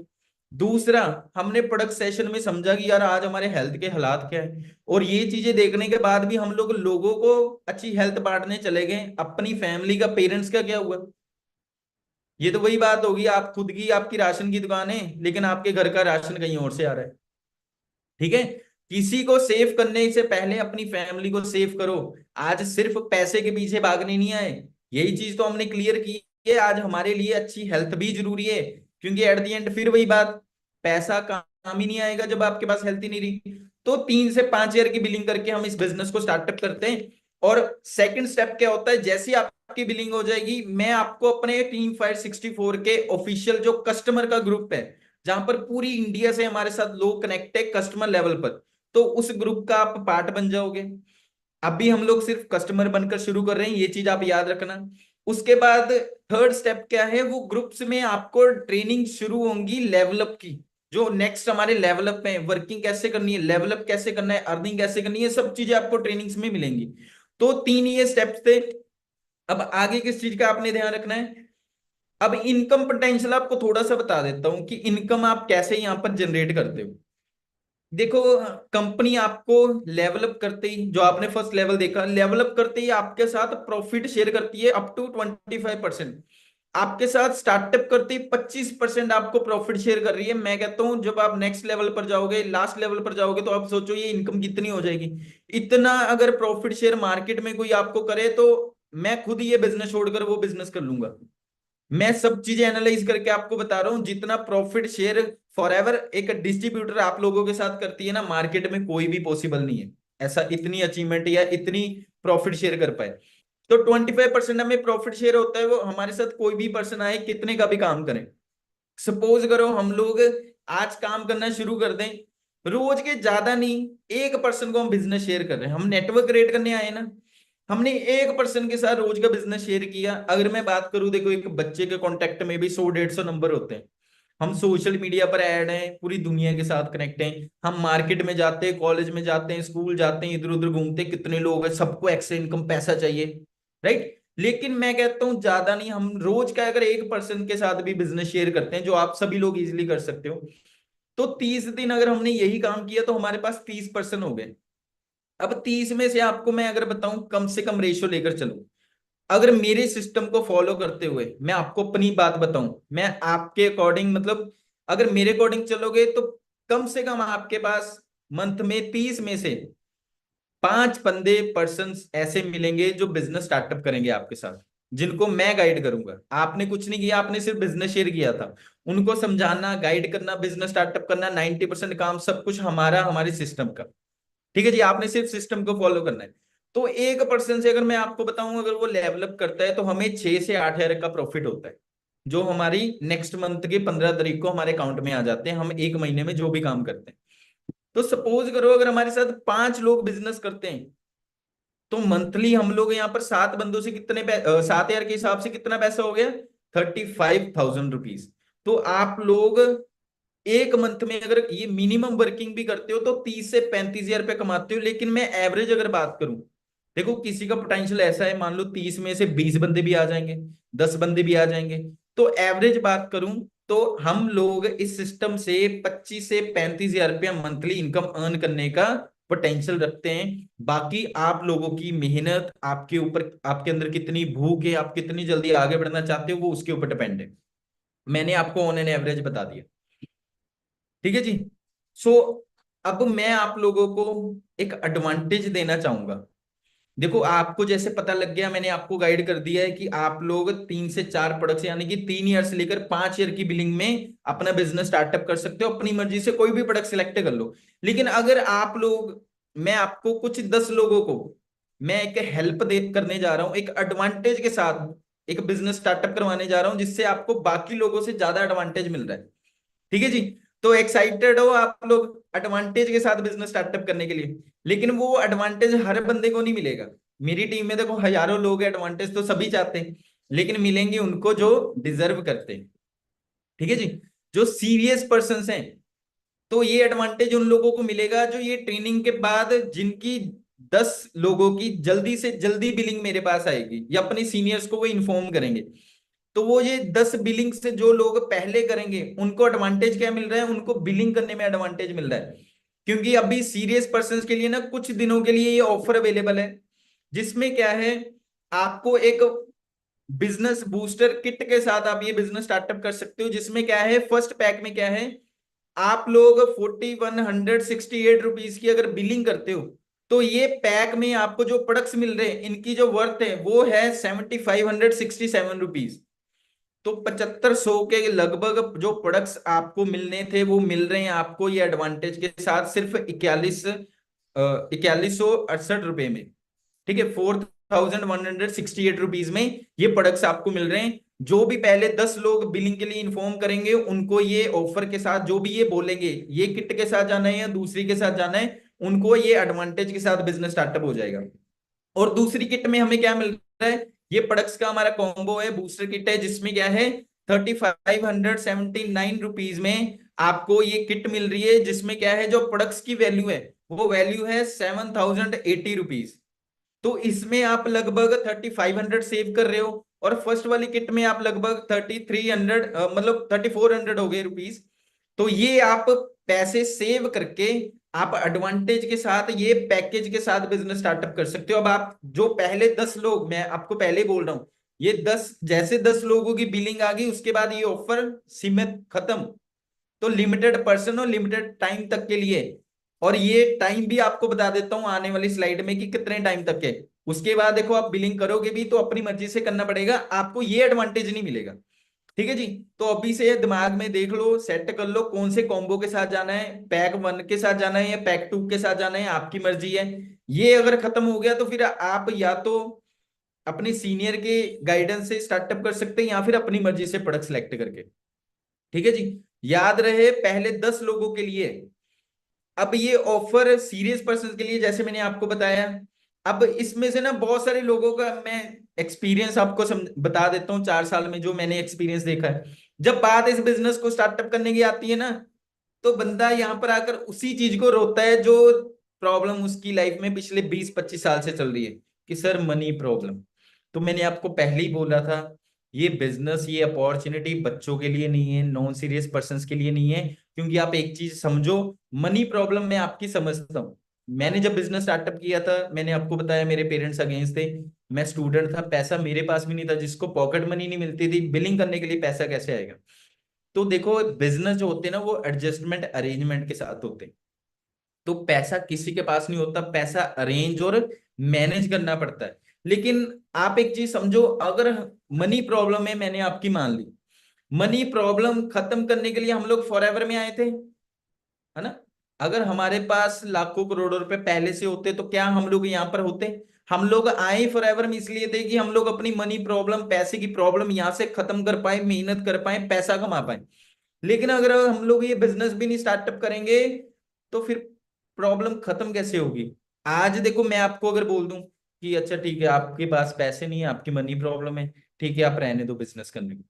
दूसरा, हमने प्रोडक्ट सेशन में समझा कि यार आज हमारे हेल्थ के हालात क्या है, और ये चीजें देखने के बाद भी हम लोग लोगों को अच्छी हेल्थ बांटने चले गए, अपनी फैमिली का, पेरेंट्स का क्या हुआ? ये तो वही बात होगी, आप खुद की आपकी राशन की दुकान है लेकिन आपके घर का राशन कहीं और से आ रहा है। ठीक है, किसी को सेव करने से पहले अपनी फैमिली को सेव करो। आज सिर्फ पैसे के पीछे भागने नहीं आए, यही चीज तो हमने क्लियर की है। आज हमारे लिए अच्छी हेल्थ भी जरूरी है, क्योंकि एट द एंड फिर वही बात, पैसा काम ही नहीं आएगा जब आपके पास हेल्थ ही नहीं रही। तो 3 से 5 ईयर की बिलिंग करके हम इस बिजनेस को स्टार्टअप करते हैं। और सेकंड स्टेप क्या होता है, जैसे ही आपकी बिलिंग हो जाएगी, मैं आपको अपने टीम 564 के ऑफिशियल जो कस्टमर का ग्रुप है, जहां पर पूरी इंडिया से हमारे साथ लोग कनेक्ट है कस्टमर लेवल पर, तो उस ग्रुप का आप पार्ट बन जाओगे। अभी हम लोग सिर्फ कस्टमर बनकर शुरू कर रहे हैं, ये चीज आप याद रखना। उसके बाद थर्ड स्टेप क्या है, वो ग्रुप्स में आपको ट्रेनिंग शुरू होंगी लेवलअप की। जो नेक्स्ट हमारे लेवलअप में वर्किंग कैसे करनी है, लेवलअप कैसे करना है, अर्निंग कैसे करनी है, सब चीजें आपको ट्रेनिंग्स में मिलेंगी। तो 3 ये स्टेप्स थे। अब आगे किस चीज का आपने ध्यान रखना है? अब इनकम पोटेंशियल आपको थोड़ा सा बता देता हूं कि इनकम आप कैसे यहां पर जनरेट करते हो। देखो, कंपनी आपको लेवलअप करते ही, जो आपने फर्स्ट लेवल देखा, लेवलअप करते ही आपके साथ प्रॉफिट शेयर करती है अप टू 25%। आपके साथ स्टार्टअप करते ही 25% आपको प्रॉफिट शेयर कर रही है। मैं कहता हूं जब आप नेक्स्ट लेवल पर जाओगे, लास्ट लेवल पर जाओगे, तो आप सोचो ये इनकम कितनी हो जाएगी। इतना अगर प्रॉफिट शेयर मार्केट में कोई आपको करे तो मैं खुद ये बिजनेस छोड़कर वो बिजनेस कर लूंगा। मैं सब चीजें एनालाइज करके आपको बता रहा हूं, जितना प्रॉफिट शेयर फॉर एवर एक डिस्ट्रीब्यूटर आप लोगों के साथ करती है ना, मार्केट में कोई भी पॉसिबल नहीं है ऐसा, इतनी अचीवमेंट या इतनी प्रॉफिट शेयर कर पाए। तो 25% हमें प्रॉफिट शेयर होता है, वो हमारे साथ कोई भी पर्सन आए कितने का भी काम करें। सपोज करो हम लोग आज काम करना शुरू कर दें, रोज के ज्यादा नहीं, एक पर्सन को हम बिजनेस शेयर कर रहे हैं, हम नेटवर्क क्रिएट करने आए ना, हमने एक पर्सन के साथ रोज का बिजनेस शेयर किया। अगर मैं बात करूं, देखो एक बच्चे के कांटेक्ट में भी 100-150 नंबर होते हैं। हम सोशल मीडिया पर ऐड हैं, पूरी दुनिया के साथ कनेक्ट हैं, हम मार्केट में जाते हैं, कॉलेज में जाते हैं, स्कूल जाते हैं, इधर उधर घूमते हैं, कितने लोग हैं, सबको एक्स्ट्रा इनकम पैसा चाहिए, राइट? लेकिन मैं कहता हूं ज्यादा नहीं, हम रोज का अगर एक पर्सन के साथ भी बिजनेस शेयर करते हैं, जो आप सभी लोग इजिली कर सकते हो, तो 30 दिन अगर हमने यही काम किया तो हमारे पास 30% हो गए। अब 30 में से आपको मैं अगर बताऊं, कम से कम रेशियो लेकर चलूं, अगर मेरे सिस्टम को फॉलो करते हुए मैं आपको अपनी बात बताऊं, मैं आपके अकॉर्डिंग मतलब अगर मेरे अकॉर्डिंग चलोगे तो कम से कम आपके पास मंथ में 30 में से 5 बंदे पर्सन ऐसे मिलेंगे जो बिजनेस स्टार्टअप करेंगे आपके साथ, जिनको मैं गाइड करूंगा। आपने कुछ नहीं किया, आपने सिर्फ बिजनेस शेयर किया था, उनको समझाना, गाइड करना, बिजनेस स्टार्टअप करना, 90% काम सब कुछ हमारा, हमारे सिस्टम का। ठीक है जी, आपने सिर्फ सिस्टम को फॉलो करना है। तो एक पर्सन से अगर मैं आपको बताऊं, अगर वो डेवलप करता है तो हमें 6 से 8 हजार का प्रॉफिट होता है, जो हमारी नेक्स्ट मंथ के 15 तारीख को हमारे अकाउंट में आ जाते हैं, हम एक महीने में जो भी काम करते हैं। तो सपोज करो अगर हमारे साथ 5 लोग बिजनेस करते हैं, तो मंथली हम लोग यहाँ पर 7 बंदों से कितने 7 हजार के हिसाब से कितना पैसा हो गया? 35,000 रुपीज। तो आप लोग एक मंथ में अगर ये मिनिमम वर्किंग भी करते हो तो 30 से 35 हजार रुपये कमाते हो। लेकिन मैं एवरेज अगर बात करूं, देखो किसी का पोटेंशियल ऐसा है, मान लो 30 में से 20 बंदे भी आ जाएंगे, 10 बंदे भी आ जाएंगे, तो एवरेज बात करूं तो हम लोग इस सिस्टम से 25 से 35 हजार रुपया मंथली इनकम अर्न करने का पोटेंशियल रखते हैं। बाकी आप लोगों की मेहनत, आपके ऊपर, आपके अंदर कितनी भूख है, आप कितनी जल्दी आगे बढ़ना चाहते हो, वो उसके ऊपर डिपेंड है। मैंने आपको ऑन एन एवरेज बता दिया। ठीक है जी। सो अब मैं आप लोगों को एक एडवांटेज देना चाहूंगा। देखो आपको जैसे पता लग गया, मैंने आपको गाइड कर दिया है कि आप लोग 3 से 4 प्रोडक्ट्स यानी कि 3 ईयर से लेकर 5 ईयर की बिलिंग में अपना बिजनेस स्टार्टअप कर सकते हो, अपनी मर्जी से कोई भी प्रोडक्ट सिलेक्ट कर लो। लेकिन अगर आप लोग, मैं आपको कुछ 10 लोगों को मैं एक हेल्प दे करने जा रहा हूं, एक एडवांटेज के साथ एक बिजनेस स्टार्टअप करवाने जा रहा हूं, जिससे आपको बाकी लोगों से ज्यादा एडवांटेज मिल रहा है। ठीक है जी। तो एक्साइटेड हो आप लोग एडवांटेज के साथ बिजनेस स्टार्टअप करने के लिए, लेकिन वो एडवांटेज हर बंदे को नहीं मिलेगा। मेरी टीम में देखो हजारों लोग, एडवांटेज तो सभी चाहते हैं, लेकिन मिलेंगे उनको जो डिजर्व करते हैं। ठीक है जी, जो सीरियस पर्सन हैं, तो ये एडवांटेज उन लोगों को मिलेगा जो ये ट्रेनिंग के बाद, जिनकी 10 लोगों की जल्दी से जल्दी बिलिंग मेरे पास आएगी, या अपने सीनियर्स को वो इन्फॉर्म करेंगे। तो वो ये 10 बिलिंग से जो लोग पहले करेंगे उनको एडवांटेज क्या मिल रहा है, उनको बिलिंग करने में एडवांटेज मिल रहा है। क्योंकि अभी सीरियस पर्सन के लिए ना कुछ दिनों के लिए ये ऑफर अवेलेबल है, जिसमें क्या है, आपको एक बिजनेस बूस्टर किट के साथ आप ये बिजनेस स्टार्टअप कर सकते हो। जिसमें क्या है, फर्स्ट पैक में क्या है, आप लोग 4168 रुपीज की अगर बिलिंग करते हो, तो ये पैक में आपको जो प्रोडक्ट्स मिल रहे हैं इनकी जो वर्थ है वो है 7567 रुपीज। तो 7500 के लगभग जो प्रोडक्ट्स आपको मिलने थे वो मिल रहे हैं आपको ये एडवांटेज के साथ सिर्फ 4168 रुपए में। ठीक है, 4168 रुपीज में ये प्रोडक्ट्स आपको मिल रहे हैं। जो भी पहले 10 लोग बिलिंग के लिए इन्फॉर्म करेंगे उनको ये ऑफर के साथ, जो भी ये बोलेंगे ये किट के साथ जाना है या दूसरी के साथ जाना है, उनको ये एडवांटेज के साथ बिजनेस स्टार्टअप हो जाएगा। और दूसरी किट में हमें क्या मिल रहा है, ये प्रोडक्ट्स का हमारा कॉम्बो है, बूस्टर किट है, जिसमें क्या है 3579 रुपीज में आपको ये किट मिल रही है। जिसमें क्या है, जो प्रोडक्ट्स की वैल्यू है वो वैल्यू है 7080 रुपीज। तो इसमें आप लगभग 3500 सेव कर रहे हो, और फर्स्ट वाली किट में आप लगभग 3300, मतलब 3400 हो गए रुपीज। तो ये आप पैसे सेव करके आप एडवांटेज के साथ ये पैकेज के साथ बिजनेस स्टार्टअप कर सकते हो। अब आप जो पहले 10 लोग, मैं आपको पहले ही बोल रहा हूं, ये 10, जैसे 10 लोगों की बिलिंग आ गई उसके बाद ये ऑफर सीमित, खत्म। तो लिमिटेड पर्सन और लिमिटेड टाइम तक के लिए। और ये टाइम भी आपको बता देता हूं आने वाली स्लाइड में कि कितने टाइम तक है। उसके बाद देखो आप बिलिंग करोगे भी तो अपनी मर्जी से करना पड़ेगा, आपको ये एडवांटेज नहीं मिलेगा। ठीक है जी, तो अभी से दिमाग में देख लो, सेट कर लो कौन से कॉम्बो के साथ जाना है, पैक 1 के साथ जाना है या पैक 2 के साथ जाना है, आपकी मर्जी है। ये अगर खत्म हो गया तो फिर आप या तो अपने सीनियर के गाइडेंस से स्टार्टअप कर सकते हैं या फिर अपनी मर्जी से प्रोडक्ट सेलेक्ट करके। ठीक है जी, याद रहे पहले 10 लोगों के लिए। अब ये ऑफर सीरियस पर्सन के लिए जैसे मैंने आपको बताया। अब इसमें से ना बहुत सारे लोगों का मैं एक्सपीरियंस आपको बता देता हूँ, 4 साल में जो मैंने एक्सपीरियंस देखा है। जब बात इस बिजनेस को स्टार्टअप करने की आती है ना, तो बंदा यहाँ पर आकर उसी चीज को रोता है जो प्रॉब्लम उसकी लाइफ में पिछले 20-25 साल से चल रही है, कि सर मनी प्रॉब्लम। तो मैंने आपको पहले ही बोला था, ये बिजनेस, ये अपॉर्चुनिटी बच्चों के लिए नहीं है, नॉन सीरियस पर्सन के लिए नहीं है। क्योंकि आप एक चीज समझो, मनी प्रॉब्लम मैं आपकी समझता हूँ। मैंने जब बिजनेस स्टार्टअप किया था, मैंने आपको बताया मेरे पेरेंट्स अगेंस्ट थे, मैं स्टूडेंट था, पैसा मेरे पास भी नहीं था, जिसको पॉकेट मनी नहीं मिलती थी, बिलिंग करने के लिए पैसा कैसे आएगा। तो देखो बिजनेस जो होते हैं ना वो एडजस्टमेंट अरेंजमेंट के साथ होते हैं। तो पैसा किसी के पास नहीं होता, पैसा अरेंज और मैनेज करना पड़ता है। लेकिन आप एक चीज समझो, अगर मनी प्रॉब्लम है, मैंने आपकी मान ली, मनी प्रॉब्लम खत्म करने के लिए हम लोग फॉरएवर में आए थे, है ना। अगर हमारे पास लाखों करोड़ों रुपए पहले से होते तो क्या हम लोग यहाँ पर होते। हम लोग आए फॉरएवर में इसलिए थे कि हम लोग अपनी मनी प्रॉब्लम, पैसे की प्रॉब्लम यहाँ से खत्म कर पाए, मेहनत कर पाए, पैसा कमा पाए। लेकिन अगर हम लोग ये बिजनेस भी नहीं स्टार्टअप करेंगे तो फिर प्रॉब्लम खत्म कैसे होगी। आज देखो मैं आपको अगर बोल दूं कि अच्छा ठीक है आपके पास पैसे नहीं है, आपकी मनी प्रॉब्लम है, ठीक है आप रहने दो बिजनेस करने को।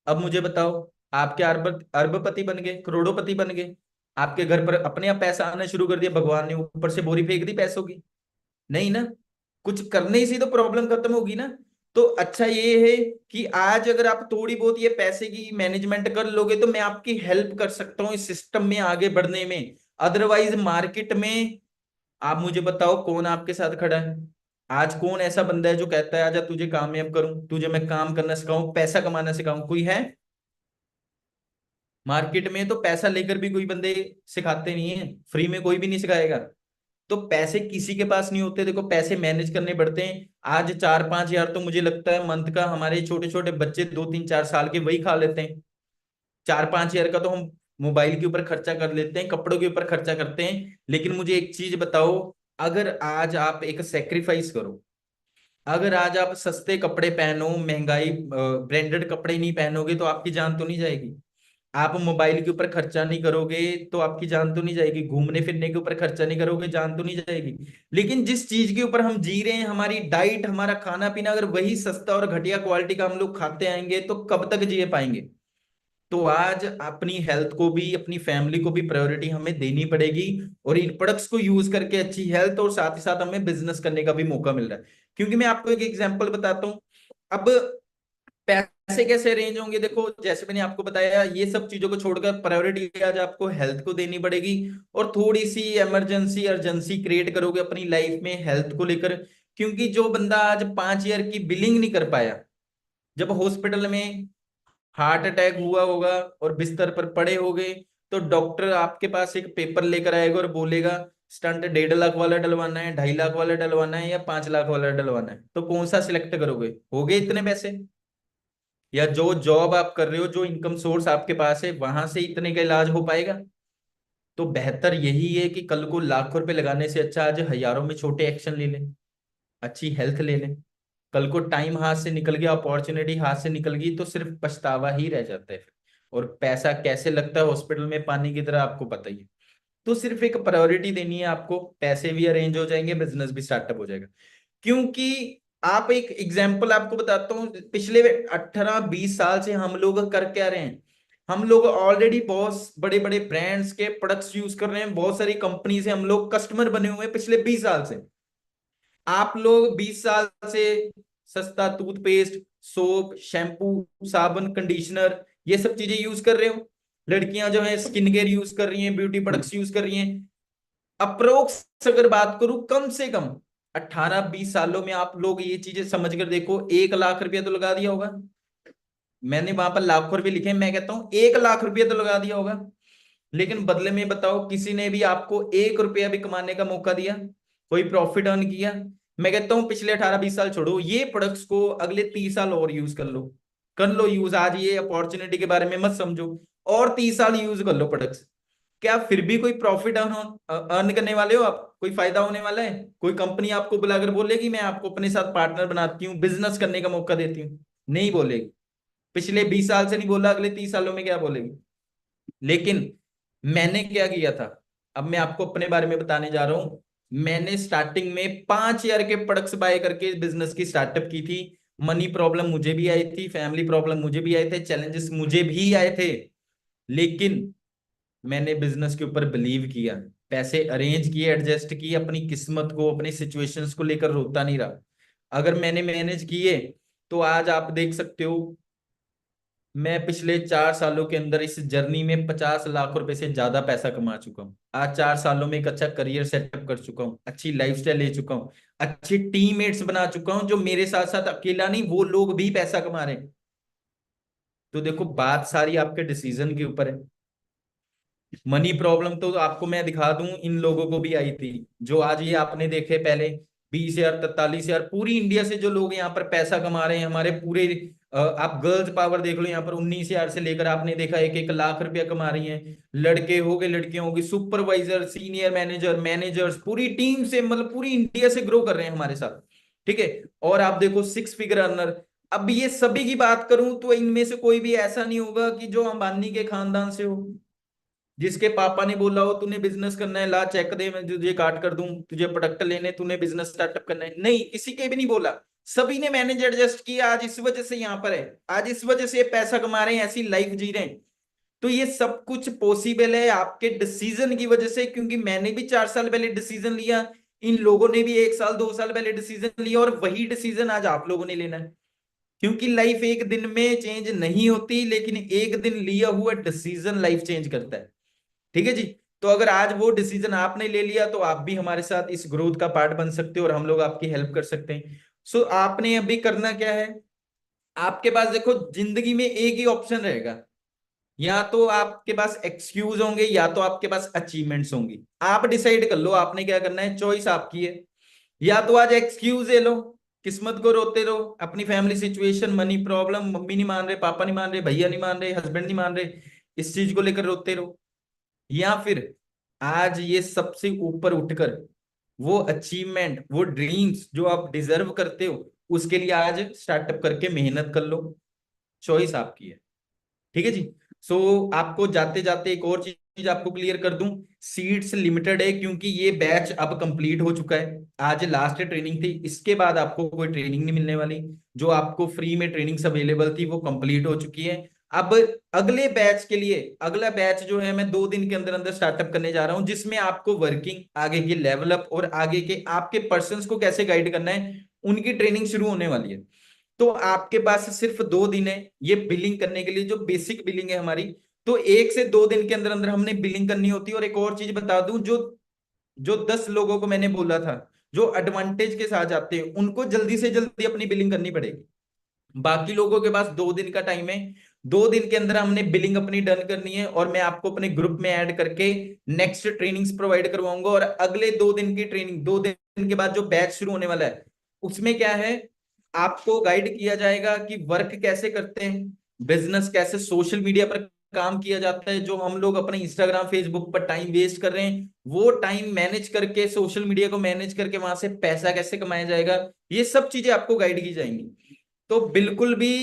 अब मुझे बताओ, आपके अरबपति बन गए, करोड़ोंपति बन गए, आपके घर पर अपने आप पैसा आना शुरू कर दिया, भगवान ने ऊपर से बोरी फेंक दी पैसों की। नहीं ना, कुछ करने ही से तो प्रॉब्लम खत्म होगी ना। तो अच्छा ये है कि आज अगर आप थोड़ी बहुत ये पैसे की मैनेजमेंट कर लोगे तो मैं आपकी हेल्प कर सकता हूँ इस सिस्टम में आगे बढ़ने में। अदरवाइज मार्केट में आप मुझे बताओ कौन आपके साथ खड़ा है। आज कौन ऐसा बंदा है जो कहता है आजा तुझे कामयाब करूं, तुझे मैं काम करना सिखाऊं, पैसा कमाना सिखाऊं, कोई है। मार्केट में तो पैसा लेकर भी कोई बंदे सिखाते नहीं है, फ्री में कोई भी नहीं सिखाएगा। तो पैसे किसी के पास नहीं होते, देखो पैसे मैनेज करने पड़ते हैं। आज 4-5 हजार तो मुझे लगता है मंथ का हमारे छोटे छोटे बच्चे 2-3-4 साल के वही खा लेते हैं। 4-5 हजार का तो हम मोबाइल के ऊपर खर्चा कर लेते हैं, कपड़ों के ऊपर खर्चा करते हैं। लेकिन मुझे एक चीज बताओ, अगर आज आप एक सेक्रीफाइस करो, अगर आज आप सस्ते कपड़े पहनो, महंगाई ब्रांडेड कपड़े नहीं पहनोगे तो आपकी जान तो नहीं जाएगी। आप मोबाइल के ऊपर खर्चा नहीं करोगे तो आपकी जान तो नहीं जाएगी, घूमने फिरने के ऊपर खर्चा नहीं करोगे जान तो नहीं जाएगी। लेकिन जिस चीज के ऊपर हम जी रहे हैं, हमारी डाइट, हमारा खाना पीना, अगर वही सस्ता और घटिया क्वालिटी का हम लोग खाते आएंगे तो कब तक जी पाएंगे। तो आज अपनी हेल्थ को भी, अपनी फैमिली को भी प्रायोरिटी हमें देनी पड़ेगी। और इन प्रोडक्ट्स को यूज करके अच्छी हेल्थ और साथ ही साथ हमें बिजनेस करने का भी मौका मिल रहा है। क्योंकि मैं आपको एक एग्जांपल बताता हूँ। अब पैसे कैसे अरेंज होंगे, देखो जैसे मैंने आपको बताया, ये सब चीजों को छोड़कर प्रायोरिटी आज आपको हेल्थ को देनी पड़ेगी। और थोड़ी सी इमरजेंसी अर्जेंसी क्रिएट करोगे अपनी लाइफ में हेल्थ को लेकर। क्योंकि जो बंदा आज 5 ईयर की बिलिंग नहीं कर पाया, जब हॉस्पिटल में हार्ट अटैक हुआ होगा और बिस्तर पर पड़े हो गए, तो डॉक्टर आपके पास एक पेपर लेकर आएगा और बोलेगा स्टंट 1.5 लाख वाला डलवाना है, 2.5 लाख वाला डलवाना है, या 5 लाख वाला डलवाना है, तो कौन सा सिलेक्ट करोगे। हो गए इतने पैसे। या जो जॉब आप कर रहे हो, जो इनकम सोर्स आपके पास है, वहां से इतने का इलाज हो पाएगा। तो बेहतर यही है कि कल को लाखों रुपए लगाने से अच्छा आज हजारों में छोटे एक्शन ले लें, अच्छी हेल्थ ले लें। कल को टाइम हाथ से निकल गया, अपॉर्चुनिटी हाथ से निकल गई, तो सिर्फ पछतावा ही रह जाता है फिर। और पैसा कैसे लगता है हॉस्पिटल में पानी की तरह, आपको पता ही है। तो सिर्फ एक प्रायोरिटी देनी है आपको, पैसे भी अरेंज हो जाएंगे, बिजनेस भी स्टार्टअप हो जाएगा। क्योंकि आप, एक एग्जाम्पल आपको बताता हूँ, पिछले 18-20 साल से हम लोग कर क्या रहे हैं। हम लोग ऑलरेडी बहुत बड़े बड़े ब्रांड्स के प्रोडक्ट्स यूज कर रहे हैं, बहुत सारी कंपनी से हम लोग कस्टमर बने हुए हैं पिछले 20 साल से। आप लोग 20 साल से सस्ता टूथपेस्ट, सोप, शैम्पू, साबुन, कंडीशनर, ये सब चीजें यूज कर रहे हो। लड़कियां जो है स्किन केयर यूज कर रही हैं, ब्यूटी प्रोडक्ट्स यूज कर रही हैं। अप्रोक्स अगर बात करूं, कम से कम 18-20 सालों में आप लोग ये चीजें समझ कर देखो, 1 लाख रुपया तो लगा दिया होगा। मैंने वहां पर लाखों रुपए लिखे हैं, मैं कहता हूं 1 लाख रुपया तो लगा दिया होगा। लेकिन बदले में बताओ, किसी ने भी आपको 1 रुपया भी कमाने का मौका दिया, कोई प्रॉफिट अर्न किया। मैं कहता हूं पिछले 18-20 साल छोड़ो, ये प्रोडक्ट्स को अगले 30 साल और यूज कर लो यूज। आज ये अपॉर्चुनिटी के बारे में मत समझो, और 30 साल यूज कर लो प्रोडक्ट्स। क्या फिर भी कोई प्रॉफिट अर्न अर्न करने वाले हो आप, कोई फायदा होने वाला है? कोई कंपनी आपको बुलाकर बोलेगी मैं आपको अपने साथ पार्टनर बनाती हूँ, बिजनेस करने का मौका देती हूँ? नहीं बोलेगी। पिछले 20 साल से नहीं बोला, अगले 30 सालों में क्या बोलेगी। लेकिन मैंने क्या किया था, अब मैं आपको अपने बारे में बताने जा रहा हूं। मैंने स्टार्टिंग में 5 ईयर के प्रोडक्ट्स बाय करके बिजनेस की स्टार्टअप की थी। मनी प्रॉब्लम मुझे भी आई थी, फैमिली प्रॉब्लम मुझे भी आए थे, चैलेंजेस मुझे भी आए थे। लेकिन मैंने बिजनेस के ऊपर बिलीव किया, पैसे अरेंज किए, एडजस्ट किए, अपनी किस्मत को, अपनी सिचुएशंस को लेकर रोता नहीं रहा। अगर मैंने मैनेज किए, तो आज आप देख सकते हो, मैं पिछले 4 सालों के अंदर इस जर्नी में 50 लाख रुपए से ज्यादा पैसा कमा चुका हूँ। आज 4 सालों में एक अच्छा करियर सेटअप कर चुका हूँ, अच्छी लाइफस्टाइल ले चुका हूँ, अच्छी टीममेट्स बना चुका हूँ, जो मेरे साथ साथ अकेला नहीं, वो लोग भी पैसा कमा रहे हैं। तो देखो, बात सारी आपके डिसीजन के ऊपर है। मनी प्रॉब्लम तो आपको मैं दिखा दूं, इन लोगों को भी आई थी, जो आज ये आपने देखे पहले 20 हजार 43 हजार, पूरी इंडिया से जो लोग यहाँ पर पैसा कमा रहे हैं, हमारे पूरे आप गर्ल्स पावर देख लो, यहाँ पर 19 हजार से लेकर आपने देखा 1-1 लाख रुपया कमा रही हैं। लड़के हो गए, लड़कियां होगी, सुपरवाइजर, सीनियर मैनेजर, मैनेजर्स, पूरी टीम से, मतलब पूरी इंडिया से ग्रो कर रहे हैं हमारे साथ। ठीक है। और आप देखो 6 फिगर अर्नर। अब ये सभी की बात करूं तो इनमें से कोई भी ऐसा नहीं होगा कि जो अंबानी के खानदान से हो, जिसके पापा ने बोला हो तूने बिजनेस करना है, ला चेक दे, मैं तुझे काट कर दूं, तुझे प्रोडक्ट लेने, तूने बिजनेस स्टार्टअप करना है, नहीं, किसी के भी नहीं बोला। सभी ने मैनेज एडजस्ट किया, आज इस वजह से यहाँ पर है, आज इस वजह से पैसा कमा रहे हैं, ऐसी लाइफ जी रहे हैं। तो ये सब कुछ पॉसिबल है आपके डिसीजन की वजह से। क्योंकि मैंने भी 4 साल पहले डिसीजन लिया, इन लोगों ने भी 1 साल 2 साल पहले डिसीजन लिया, और वही डिसीजन आज आप लोगों ने लेना है। क्योंकि लाइफ एक दिन में चेंज नहीं होती, लेकिन एक दिन लिया हुआ डिसीजन लाइफ चेंज करता है। ठीक है जी। तो अगर आज वो डिसीजन आपने ले लिया, तो आप भी हमारे साथ इस ग्रोथ का पार्ट बन सकते हो, और हम लोग आपकी हेल्प कर सकते हैं। सो आपने अभी करना क्या है, आपके पास देखो जिंदगी में एक ही ऑप्शन रहेगा, या तो आपके पास एक्सक्यूज होंगे, या तो आपके पास अचीवमेंट्स होंगी। आप डिसाइड कर लो आपने क्या करना है, चॉइस आपकी है। या तो आज एक्सक्यूज ले लो, किस्मत को रोते रहो, अपनी family situation, money problem, mummy नहीं मान रहे, पापा नहीं मान रहे, भैया नहीं मान रहे, हस्बैंड नहीं मान रहे, इस चीज को लेकर रोते रहो। या फिर आज ये सबसे ऊपर उठकर वो अचीवमेंट, वो ड्रीम्स जो आप डिजर्व करते हो, उसके लिए आज स्टार्टअप करके मेहनत कर लो। चॉइस आपकी है। ठीक है जी। सो आपको जाते जाते एक और चीज आपको क्लियर कर दूं, सीट्स लिमिटेड है, क्योंकि ये बैच अब कंप्लीट हो चुका है। आज लास्ट ट्रेनिंग थी, इसके बाद आपको कोई ट्रेनिंग नहीं मिलने वाली। जो आपको फ्री में ट्रेनिंग्स अवेलेबल थी वो कंप्लीट हो चुकी है। अब अगले बैच के लिए, अगला बैच जो है मैं 2 दिन के अंदर अंदर स्टार्टअप करने जा रहा हूं, जिसमें आपको वर्किंग, आगे की लेवल अप और आगे के आपके पर्सन्स को कैसे गाइड करना है, उनकी ट्रेनिंग शुरू होने वाली है। तो आपके पास सिर्फ 2 दिन है ये बिलिंग करने के लिए, जो बेसिक बिलिंग है हमारी। तो 1 से 2 दिन के अंदर अंदर हमने बिलिंग करनी होती है। और एक और चीज बता दूं, जो जो 10 लोगों को मैंने बोला था जो एडवांटेज के साथ जाते हैं, उनको जल्दी से जल्दी अपनी बिलिंग करनी पड़ेगी। बाकी लोगों के पास 2 दिन का टाइम है। 2 दिन के अंदर हमने बिलिंग अपनी डन करनी है, और मैं आपको अपने ग्रुप में ऐड करके नेक्स्ट ट्रेनिंग्स प्रोवाइड करवाऊंगा। और अगले 2 दिन की ट्रेनिंग, 2 दिन के बाद जो बैच शुरू होने वाला है, उसमें क्या है, आपको गाइड किया जाएगा कि वर्क कैसे करते हैं, बिजनेस कैसे, सोशल मीडिया पर काम किया जाता है। जो हम लोग अपने इंस्टाग्राम फेसबुक पर टाइम वेस्ट कर रहे हैं, वो टाइम मैनेज करके, सोशल मीडिया को मैनेज करके वहां से पैसा कैसे कमाया जाएगा, ये सब चीजें आपको गाइड की जाएंगी। तो बिल्कुल भी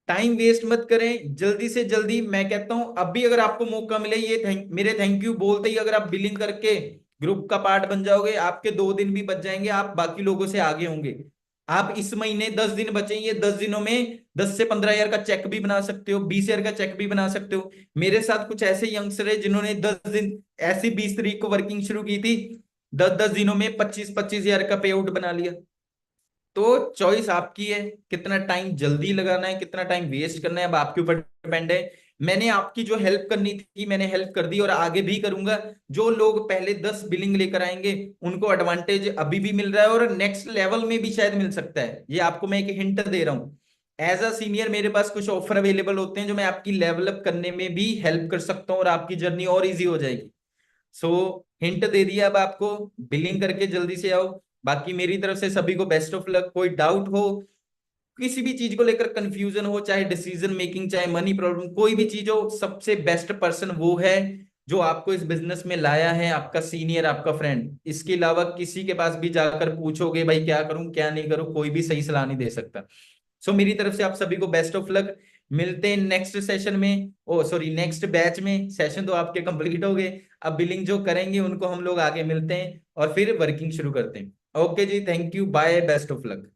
टाइम वेस्ट मत करें, जल्दी से जल्दी। मैं कहता हूं अभी अगर आपको मौका मिले, ये मेरे थैंक यू बोलते ही अगर आप बिलिंग करके ग्रुप का पार्ट बन जाओगे, आपके 2 दिन भी बच जाएंगे, आप बाकी लोगों से आगे होंगे। आप इस महीने 10 दिन बचे, ये 10 दिनों में 10 से 15 हजार का चेक भी बना सकते हो, 20 हजार का चेक भी बना सकते हो। मेरे साथ कुछ ऐसे यंगस्टर है जिन्होंने 10 दिन, ऐसी 20 तारीख को वर्किंग शुरू की थी, 10 10 दिनों में 25 25 हजार का पे आउट बना लिया। तो चॉइस आपकी है, कितना टाइम जल्दी लगाना है, कितना टाइम वेस्ट करना है, अब आपके ऊपर डिपेंड है। मैंने आपकी जो हेल्प करनी थी मैंने हेल्प कर दी, और आगे भी करूंगा। जो लोग पहले 10 बिलिंग लेकर आएंगे, उनको एडवांटेज अभी भी मिल रहा है, और नेक्स्ट लेवल में भी शायद मिल सकता है। ये आपको मैं एक हिंट दे रहा हूँ। एज अ सीनियर मेरे पास कुछ ऑफर अवेलेबल होते हैं, जो मैं आपकी लेवल अप करने में भी हेल्प कर सकता हूँ, और आपकी जर्नी और इजी हो जाएगी। सो हिंट दे दिया अब आपको, बिलिंग करके जल्दी से आओ। बाकी मेरी तरफ से सभी को बेस्ट ऑफ लक। कोई डाउट हो, किसी भी चीज को लेकर कंफ्यूजन हो, चाहे डिसीजन मेकिंग, चाहे मनी प्रॉब्लम, कोई भी चीज हो, सबसे बेस्ट पर्सन वो है जो आपको इस बिजनेस में लाया है, आपका सीनियर, आपका फ्रेंड। इसके अलावा किसी के पास भी जाकर पूछोगे भाई क्या करूं क्या नहीं करूं, कोई भी सही सलाह नहीं दे सकता। सो मेरी तरफ से आप सभी को बेस्ट ऑफ लक। मिलते हैं नेक्स्ट सेशन में, ओ सॉरी नेक्स्ट बैच में। सेशन तो आपके कंप्लीट हो गए, अब बिलिंग जो करेंगे उनको हम लोग आगे मिलते हैं, और फिर वर्किंग शुरू करते हैं। ओके जी, thank you, bye, best of luck.